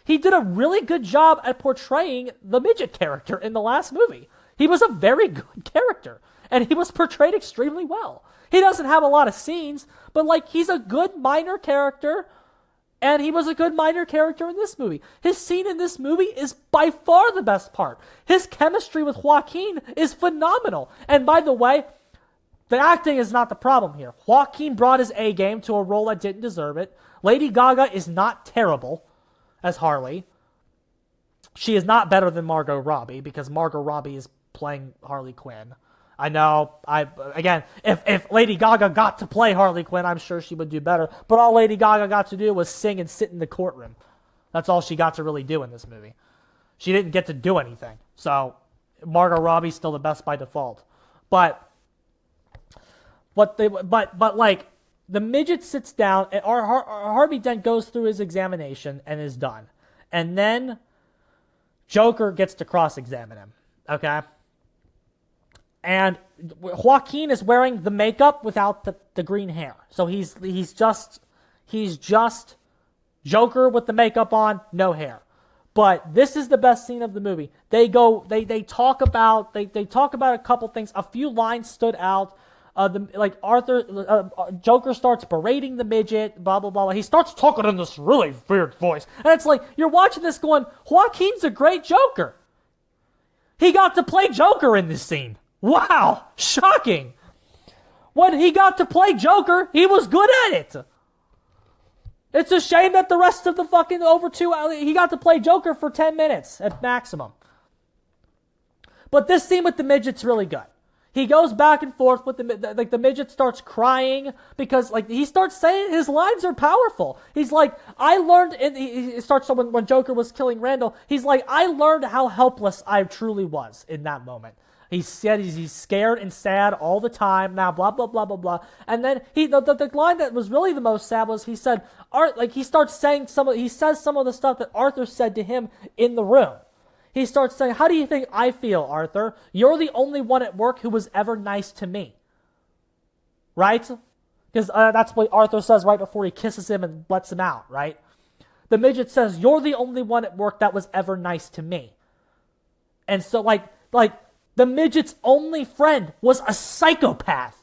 He did a really good job at portraying the midget character in the last movie. He was a very good character, and he was portrayed extremely well. He doesn't have a lot of scenes, but he's a good minor character. And he was a good minor character in this movie. His scene in this movie is by far the best part. His chemistry with Joaquin is phenomenal. And by the way, the acting is not the problem here. Joaquin brought his A game to a role that didn't deserve it. Lady Gaga is not terrible as Harley. She is not better than Margot Robbie because Margot Robbie is playing Harley Quinn. I know, if Lady Gaga got to play Harley Quinn, I'm sure she would do better. But all Lady Gaga got to do was sing and sit in the courtroom. That's all she got to really do in this movie. She didn't get to do anything. So, Margot Robbie's still the best by default. But the midget sits down, and Harvey Dent goes through his examination and is done. And then Joker gets to cross-examine him. Okay? And Joaquin is wearing the makeup without the green hair. So he's just Joker with the makeup on, no hair. But this is the best scene of the movie. They talk about a couple things. A few lines stood out. Joker starts berating the midget, blah, blah, blah. He starts talking in this really weird voice. And it's you're watching this going, Joaquin's a great Joker. He got to play Joker in this scene. Wow, shocking. When he got to play Joker, he was good at it. It's a shame that the rest of the fucking he got to play Joker for 10 minutes at maximum. But this scene with the midget's really good. He goes back and forth with the midget starts crying because he starts saying his lines are powerful. He's I learned, he starts when Joker was killing Randall, he's I learned how helpless I truly was in that moment. He said he's scared and sad all the time now, blah, blah, blah, blah, blah. And then the line that was really the most sad was he said, he starts saying he says some of the stuff that Arthur said to him in the room. He starts saying, how do you think I feel, Arthur? You're the only one at work who was ever nice to me. Right? Because that's what Arthur says right before he kisses him and lets him out, right? The midget says, you're the only one at work that was ever nice to me. And so, the midget's only friend was a psychopath,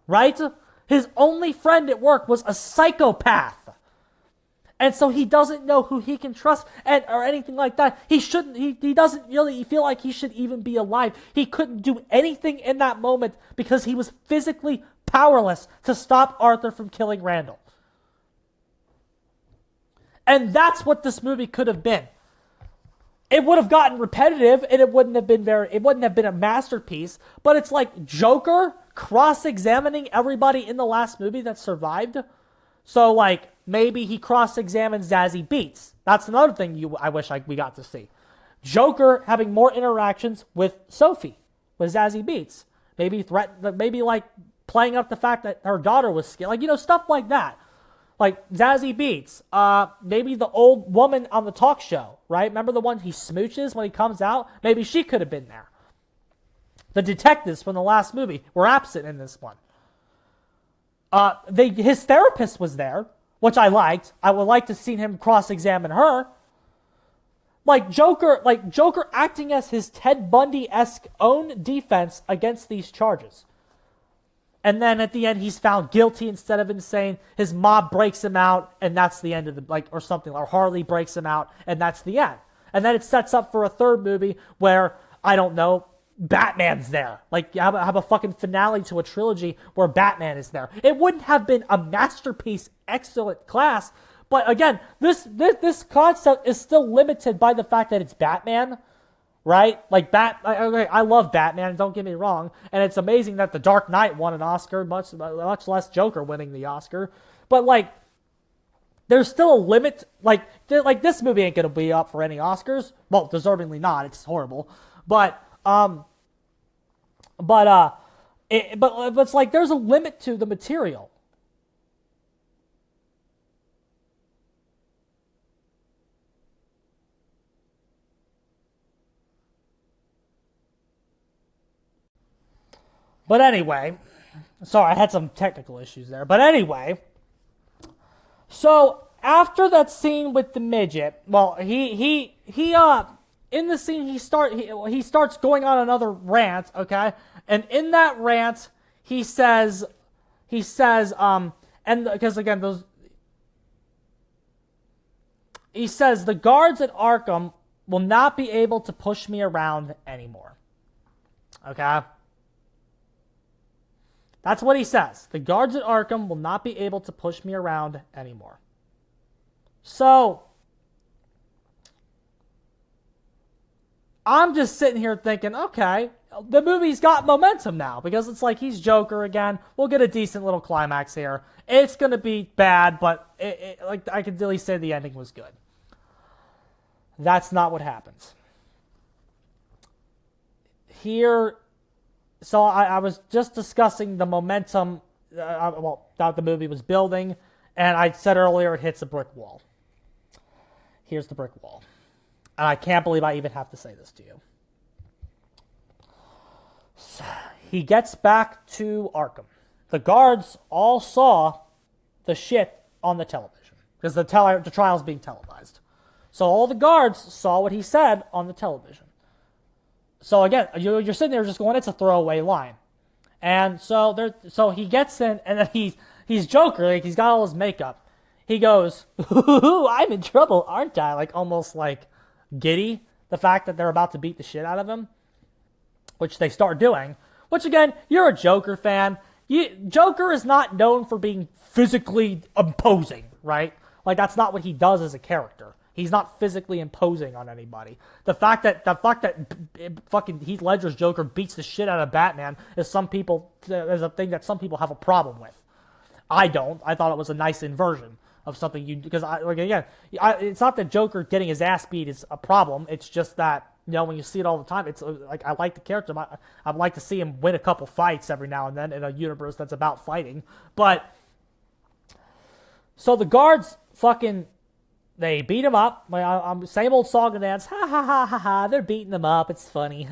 right? His only friend at work was a psychopath. And so he doesn't know who he can trust or anything like that. He doesn't really feel like he should even be alive. He couldn't do anything in that moment because he was physically powerless to stop Arthur from killing Randall. And that's what this movie could have been. It would have gotten repetitive, and it wouldn't have been a masterpiece. But it's like Joker cross-examining everybody in the last movie that survived. So, like, maybe he cross-examines Zazie Beetz. That's another thing I wish we got to see. Joker having more interactions with Sophie, with Zazie Beetz. Maybe like playing up the fact that her daughter was scared. Like, stuff like that. Like Zazie Beetz. Maybe the old woman on the talk show, right? Remember the one he smooches when he comes out? Maybe she could have been there. The detectives from the last movie were absent in this one. His therapist was there, which I liked. I would like to see him cross-examine her. Like Joker acting as his Ted Bundy-esque own defense against these charges. And then at the end, he's found guilty instead of insane. His mob breaks him out, and that's the end of or something. Or Harley breaks him out, and that's the end. And then it sets up for a third movie where, I don't know, Batman's there. Like, you have a fucking finale to a trilogy where Batman is there. It wouldn't have been a masterpiece, excellent class. But again, this concept is still limited by the fact that it's Batman, right? Like, I love Batman, don't get me wrong. And it's amazing that The Dark Knight won an Oscar, much less Joker winning the Oscar. But, like, there's still a limit. Like this movie ain't going to be up for any Oscars. Well, deservingly not. It's horrible. But it's like there's a limit to the material. But anyway, sorry, I had some technical issues there. But anyway, so after that scene with the midget, well, he in the scene he starts going on another rant, okay? And in that rant, he says, and because again he says the guards at Arkham will not be able to push me around anymore. Okay? That's what he says. The guards at Arkham will not be able to push me around anymore. So, I'm just sitting here thinking, okay, the movie's got momentum now because it's like he's Joker again. We'll get a decent little climax here. It's going to be bad, but like I can really say the ending was good. That's not what happens. Here, so I was just discussing the momentum that the movie was building, and I said earlier it hits a brick wall. Here's the brick wall. And I can't believe I even have to say this to you. So, he gets back to Arkham. The guards all saw the shit on the television because the trial's being televised. So all the guards saw what he said on the television. So again, you're sitting there just going, it's a throwaway line. And so he gets in, and then he's Joker, like he's got all his makeup. He goes, "Ooh, I'm in trouble, aren't I?" Like almost like giddy, the fact that they're about to beat the shit out of him, which they start doing. Which again, you're a Joker fan. Joker is not known for being physically imposing, right? Like that's not what he does as a character. He's not physically imposing on anybody. The fact that fucking Heath Ledger's Joker beats the shit out of Batman is a thing that some people have a problem with. I don't. I thought it was a nice inversion of something because it's not that Joker getting his ass beat is a problem. It's just that when you see it all the time, it's like I like the character. I'd like to see him win a couple fights every now and then in a universe that's about fighting. But so the guards they beat him up. Same old song and dance. Ha ha ha ha ha. They're beating him up. It's funny,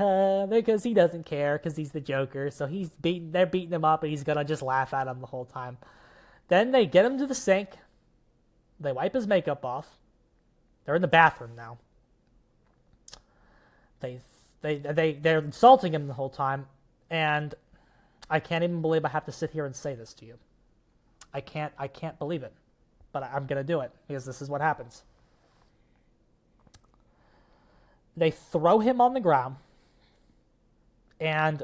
because he doesn't care because he's the Joker. So they're beating him up, and he's gonna just laugh at him the whole time. Then they get him to the sink. They wipe his makeup off. They're in the bathroom now. They're insulting him the whole time, and I can't even believe I have to sit here and say this to you. I can't believe it. But I'm going to do it because this is what happens. They throw him on the ground, and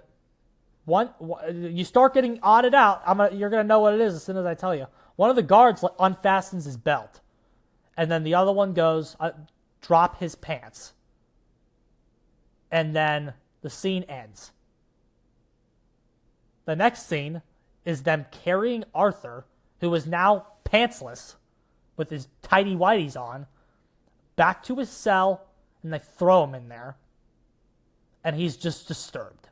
you start getting odded out. You're going to know what it is as soon as I tell you. One of the guards unfastens his belt, And then the other one goes, drop his pants. And then the scene ends. The next scene is them carrying Arthur, who is now pantsless, with his tighty whities on, back to his cell, and they throw him in there. And he's just disturbed.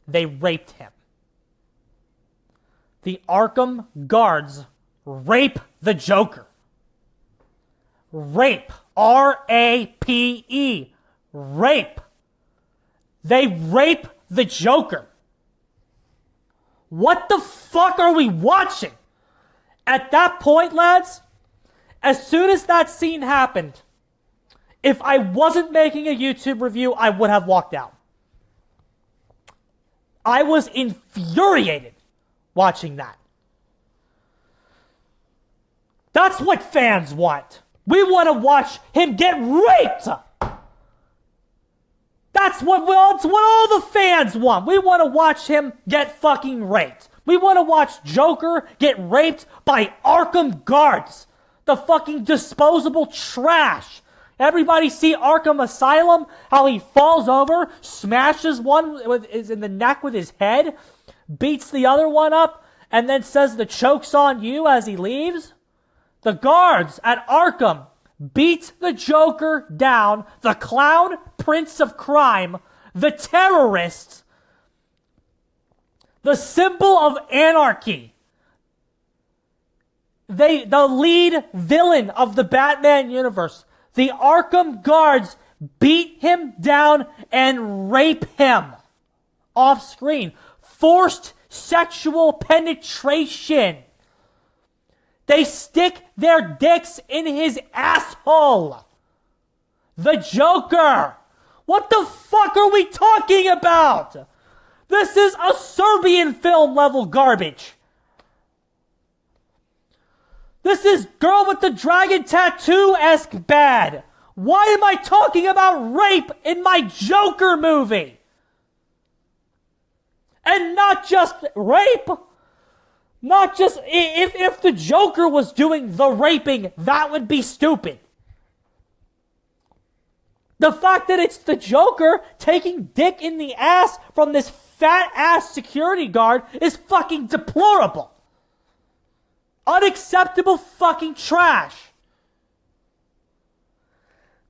They raped him. The Arkham guards rape the Joker. Rape. R-A-P-E. Rape. They rape the Joker. What the fuck are we watching? At that point, lads, as soon as that scene happened, if I wasn't making a YouTube review, I would have walked out. I was infuriated watching that. That's what fans want. We want to watch him get raped. That's what all the fans want. We want to watch him get fucking raped. We want to watch Joker get raped by Arkham guards. The fucking disposable trash. Everybody see Arkham Asylum? How he falls over, smashes one is in the neck with his head, beats the other one up, and then says the joke's on you as he leaves? The guards at Arkham beat the Joker down, the clown prince of crime, the terrorist, the symbol of anarchy, the lead villain of the Batman universe. The Arkham guards beat him down and rape him off screen. Forced sexual penetration. They stick their dicks in his asshole. The Joker. What the fuck are we talking about? This is a Serbian film level garbage. This is Girl with the Dragon Tattoo-esque bad. Why am I talking about rape in my Joker movie? And not just rape. Not just, if the Joker was doing the raping, that would be stupid. The fact that it's the Joker taking dick in the ass from this fat-ass security guard is fucking deplorable. Unacceptable fucking trash.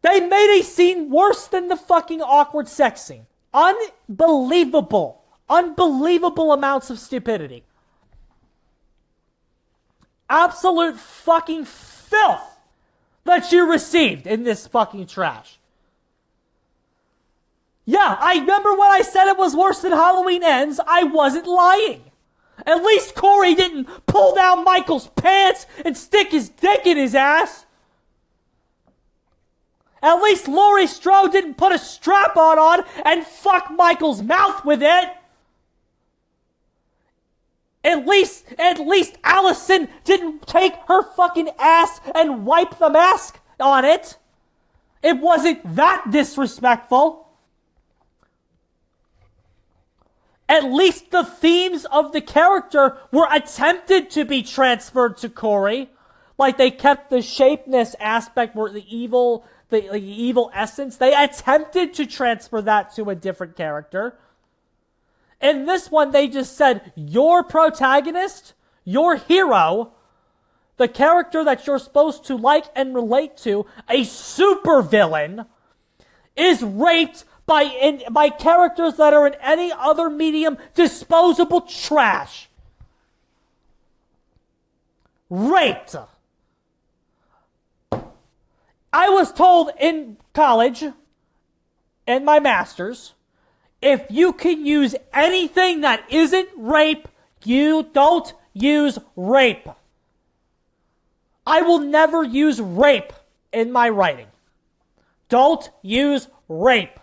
They made a scene worse than the fucking awkward sex scene. Unbelievable. Unbelievable amounts of stupidity. Absolute fucking filth that you received in this fucking trash. Yeah, I remember when I said it was worse than Halloween Ends, I wasn't lying. At least Corey didn't pull down Michael's pants and stick his dick in his ass. At least Laurie Strode didn't put a strap-on on and fuck Michael's mouth with it. At least Allison didn't take her fucking ass and wipe the mask on it. It wasn't that disrespectful. At least the themes of the character were attempted to be transferred to Corey. Like they kept the shapeness aspect where the evil essence. They attempted to transfer that to a different character. In this one, they just said, your protagonist, your hero, the character that you're supposed to like and relate to, a supervillain, is raped by characters that are in any other medium disposable trash. Raped. I was told in college, in my master's, if you can use anything that isn't rape, you don't use rape. I will never use rape in my writing. Don't use rape.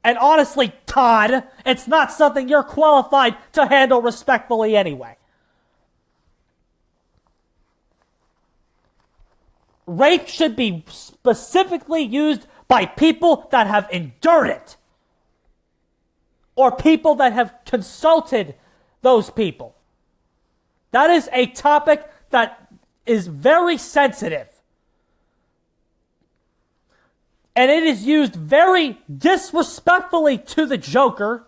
And honestly, Todd, it's not something you're qualified to handle respectfully anyway. Rape should be specifically used by people that have endured it. Or people that have consulted those people. That is a topic that is very sensitive. And it is used very disrespectfully to the Joker,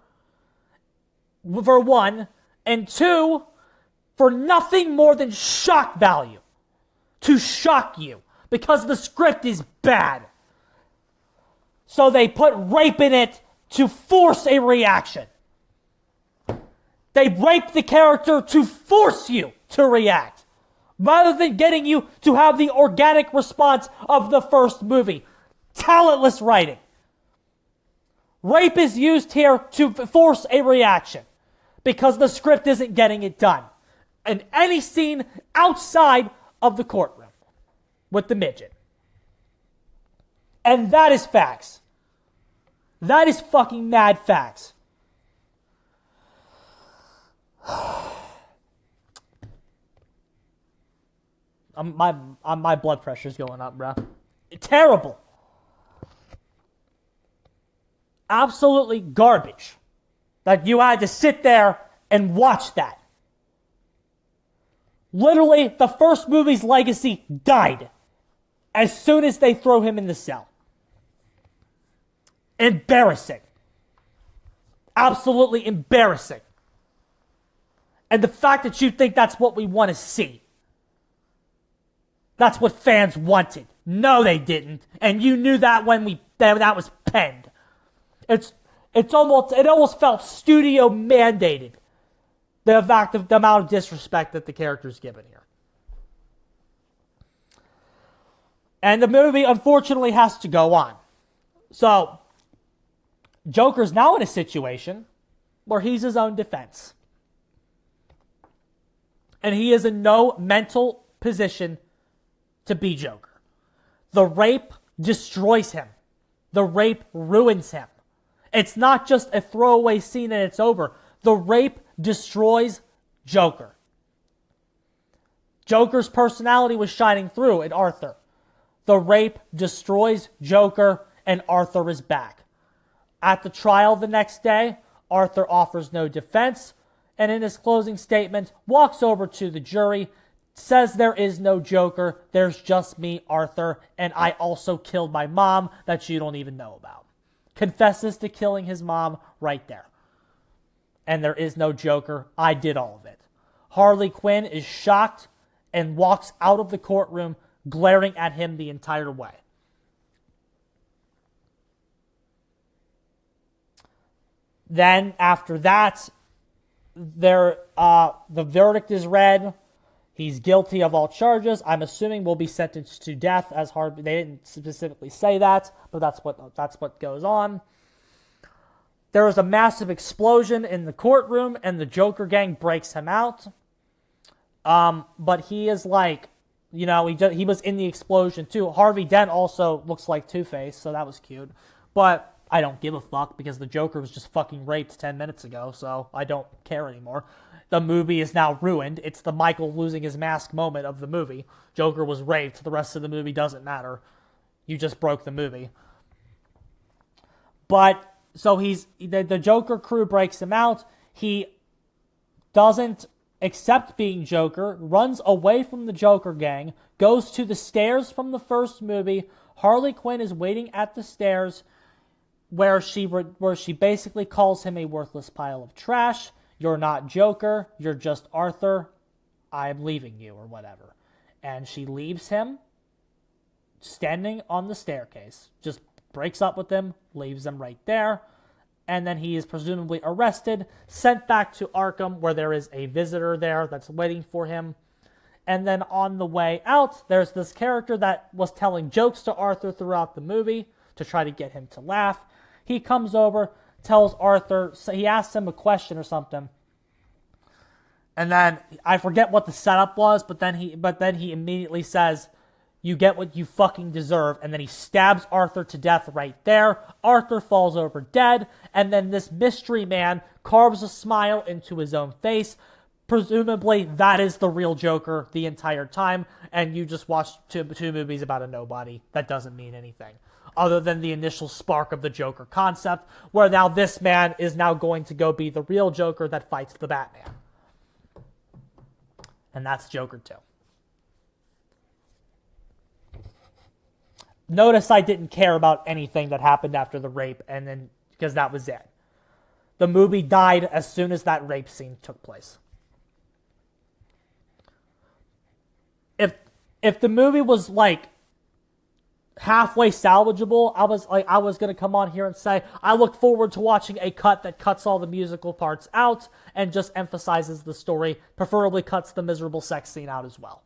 for one, and two, for nothing more than shock value. To shock you. Because the script is bad. So they put rape in it to force a reaction. They rape the character to force you to react. Rather than getting you to have the organic response of the first movie. Talentless writing. Rape is used here to force a reaction because the script isn't getting it done. In any scene outside of the courtroom with the midget. And that is facts. That is fucking mad facts. My blood pressure's going up, bro. Terrible. Absolutely garbage that you had to sit there and watch that. Literally, the first movie's legacy died as soon as they throw him in the cell. Embarrassing. Absolutely embarrassing. And the fact that you think that's what we want to see. That's what fans wanted. No, they didn't. And you knew that when that was penned. It almost felt studio mandated. The amount of disrespect that the character's given here. And the movie, unfortunately, has to go on. So, Joker's now in a situation where he's his own defense. And he is in no mental position to be Joker. The rape destroys him. The rape ruins him. It's not just a throwaway scene and it's over. The rape destroys Joker. Joker's personality was shining through in Arthur. The rape destroys Joker and Arthur is back. At the trial the next day, Arthur offers no defense and in his closing statement walks over to the jury, says there is no Joker, there's just me, Arthur, and I also killed my mom that you don't even know about. Confesses to killing his mom right there. And there is no Joker. I did all of it. Harley Quinn is shocked and walks out of the courtroom, glaring at him the entire way. Then, after that, the verdict is read. He's guilty of all charges. I'm assuming will be sentenced to death as hard. They didn't specifically say that, but that's what goes on. There is a massive explosion in the courtroom, and the Joker gang breaks him out. But he is like, he was in the explosion too. Harvey Dent also looks like Two-Face, so that was cute. But I don't give a fuck because the Joker was just fucking raped 10 minutes ago, so I don't care anymore. The movie is now ruined. It's the Michael losing his mask moment of the movie. Joker was raped. The rest of the movie doesn't matter. You just broke the movie. But, so the Joker crew breaks him out. He doesn't accept being Joker, runs away from the Joker gang, goes to the stairs from the first movie. Harley Quinn is waiting at the stairs where she basically calls him a worthless pile of trash. You're not Joker, you're just Arthur, I'm leaving you, or whatever. And she leaves him standing on the staircase. Just breaks up with him, leaves him right there. And then he is presumably arrested, sent back to Arkham, where there is a visitor there that's waiting for him. And then on the way out, there's this character that was telling jokes to Arthur throughout the movie to try to get him to laugh. He comes over, tells Arthur, so he asks him a question or something. And then, I forget what the setup was, but then he immediately says, you get what you fucking deserve. And then he stabs Arthur to death right there. Arthur falls over dead. And then this mystery man carves a smile into his own face. Presumably, that is the real Joker the entire time. And you just watched two movies about a nobody. That doesn't mean anything. Other than the initial spark of the Joker concept, where now this man is now going to go be the real Joker that fights the Batman. And that's Joker 2. Notice I didn't care about anything that happened after the rape, and then because that was it. The movie died as soon as that rape scene took place. If the movie was like halfway salvageable, I was gonna come on here and say I look forward to watching a cut that cuts all the musical parts out and just emphasizes the story, preferably cuts the miserable sex scene out as well.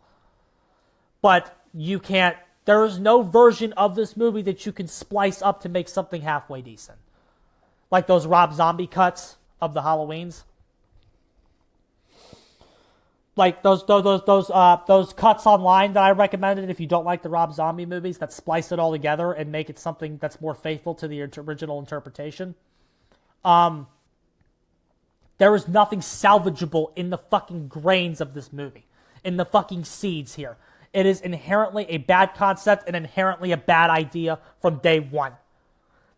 But you can't. There is no version of this movie that you can splice up to make something halfway decent, like those Rob Zombie cuts of the Halloweens. Like those cuts online that I recommended if you don't like the Rob Zombie movies that splice it all together and make it something that's more faithful to the original interpretation. There is nothing salvageable in the fucking grains of this movie, in the fucking seeds here. It is inherently a bad concept and inherently a bad idea from day one.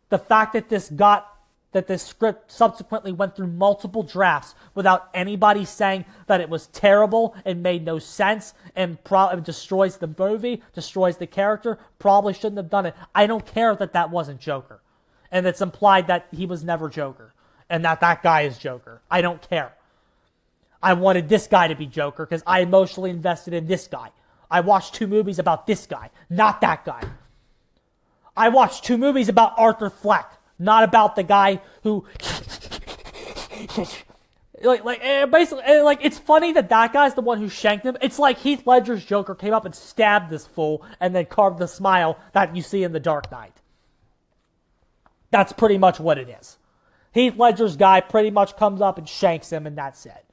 The fact that this script subsequently went through multiple drafts without anybody saying that it was terrible and made no sense and destroys the movie, destroys the character, probably shouldn't have done it. I don't care that wasn't Joker. And it's implied that he was never Joker and that guy is Joker. I don't care. I wanted this guy to be Joker because I emotionally invested in this guy. I watched 2 movies about this guy, not that guy. I watched 2 movies about Arthur Fleck. Not about the guy who, basically, it's funny that guy's the one who shanked him. It's like Heath Ledger's Joker came up and stabbed this fool and then carved the smile that you see in The Dark Knight. That's pretty much what it is. Heath Ledger's guy pretty much comes up and shanks him, and that's it.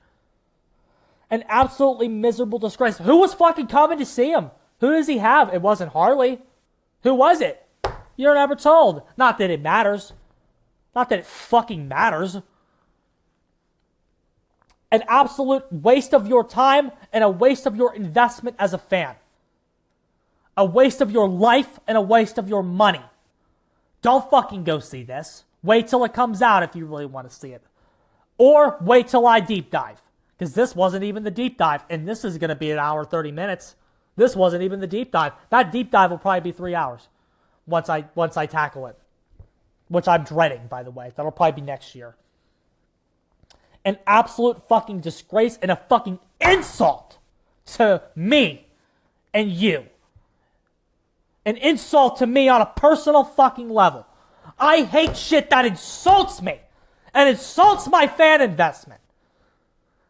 An absolutely miserable disgrace. Who was fucking coming to see him? Who does he have? It wasn't Harley. Who was it? You're never told. Not that it matters. Not that it fucking matters. An absolute waste of your time and a waste of your investment as a fan. A waste of your life and a waste of your money. Don't fucking go see this. Wait till it comes out if you really want to see it. Or wait till I deep dive. Because this wasn't even the deep dive. And this is going to be an hour 30 minutes. This wasn't even the deep dive. That deep dive will probably be 3 hours. Once I tackle it. Which I'm dreading, by the way. That'll probably be next year. An absolute fucking disgrace and a fucking insult to me and you. An insult to me on a personal fucking level. I hate shit that insults me. And insults my fan investment.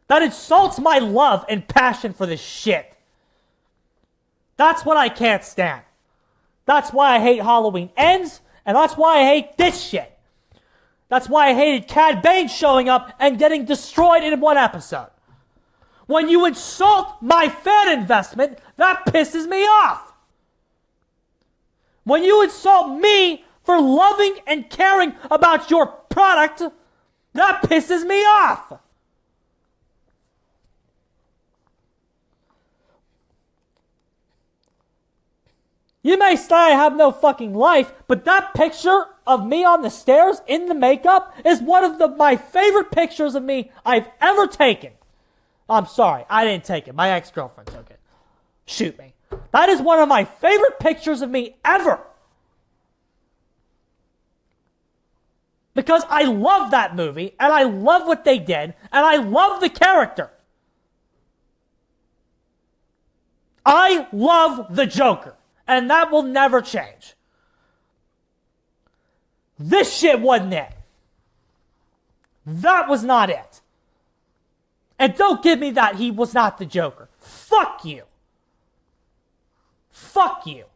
That insults my love and passion for this shit. That's what I can't stand. That's why I hate Halloween Ends, and that's why I hate this shit. That's why I hated Cad Bane showing up and getting destroyed in one episode. When you insult my fan investment, that pisses me off. When you insult me for loving and caring about your product, that pisses me off. You may say I have no fucking life, but that picture of me on the stairs in the makeup is one of my favorite pictures of me I've ever taken. I'm sorry, I didn't take it. My ex-girlfriend took it. Shoot me. That is one of my favorite pictures of me ever. Because I love that movie, and I love what they did, and I love the character. I love the Joker. And that will never change. This shit wasn't it. That was not it. And don't give me that he was not the Joker. Fuck you. Fuck you.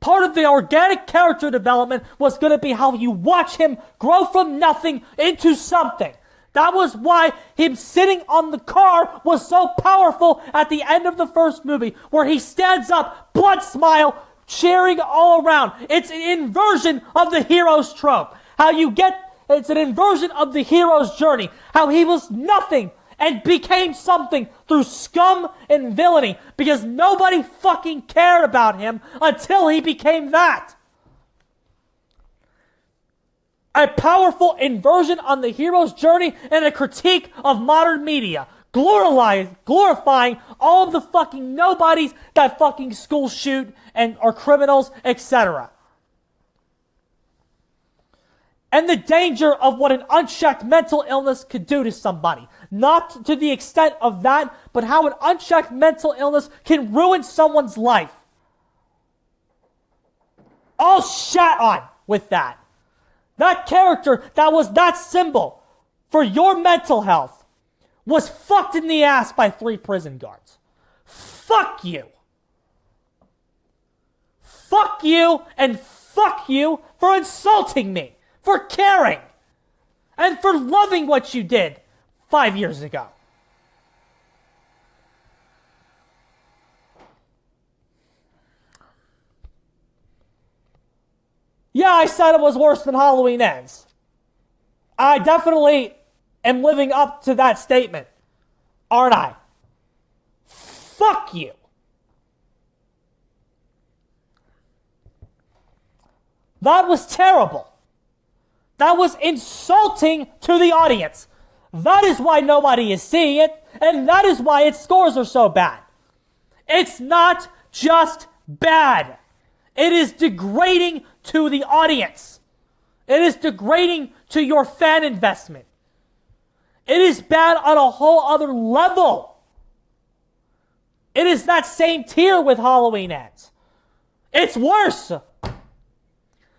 Part of the organic character development was going to be how you watch him grow from nothing into something. That was why him sitting on the car was so powerful at the end of the first movie, where he stands up, blood smile, cheering all around. It's an inversion of the hero's trope. It's an inversion of the hero's journey. How he was nothing and became something through scum and villainy, because nobody fucking cared about him until he became that. A powerful inversion on the hero's journey and a critique of modern media. glorifying all of the fucking nobodies that fucking school shoot and are criminals, etc. And the danger of what an unchecked mental illness could do to somebody. Not to the extent of that, but how an unchecked mental illness can ruin someone's life. All shat on with that. That character that was that symbol for your mental health was fucked in the ass by 3 prison guards. Fuck you. Fuck you and fuck you for insulting me, for caring, and for loving what you did 5 years ago. Yeah, I said it was worse than Halloween Ends. I definitely am living up to that statement, aren't I? Fuck you. That was terrible. That was insulting to the audience. That is why nobody is seeing it, and that is why its scores are so bad. It's not just bad. It is degrading to the audience. It is degrading to your fan investment. It is bad on a whole other level. It is that same tier with Halloween Ends. It's worse.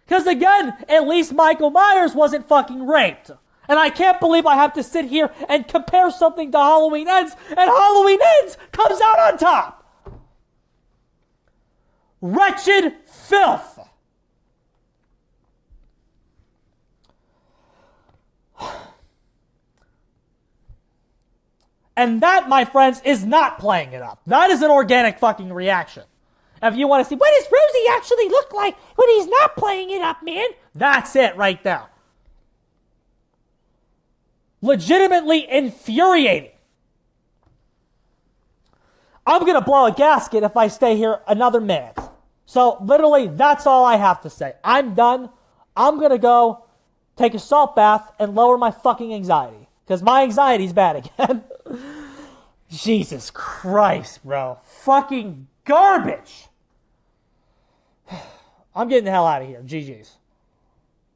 Because again, at least Michael Myers wasn't fucking raped. And I can't believe I have to sit here and compare something to Halloween Ends, and Halloween Ends comes out on top. Wretched filth. And that, my friends, is not playing it up. That is an organic fucking reaction. If you want to see, what does Rosie actually look like when he's not playing it up, man? That's it right there. Legitimately infuriating. I'm going to blow a gasket if I stay here another minute. So, literally, that's all I have to say. I'm done. I'm going to go take a salt bath and lower my fucking anxiety. Because my anxiety's bad again. Jesus Christ, bro. Fucking garbage. I'm getting the hell out of here. GG's.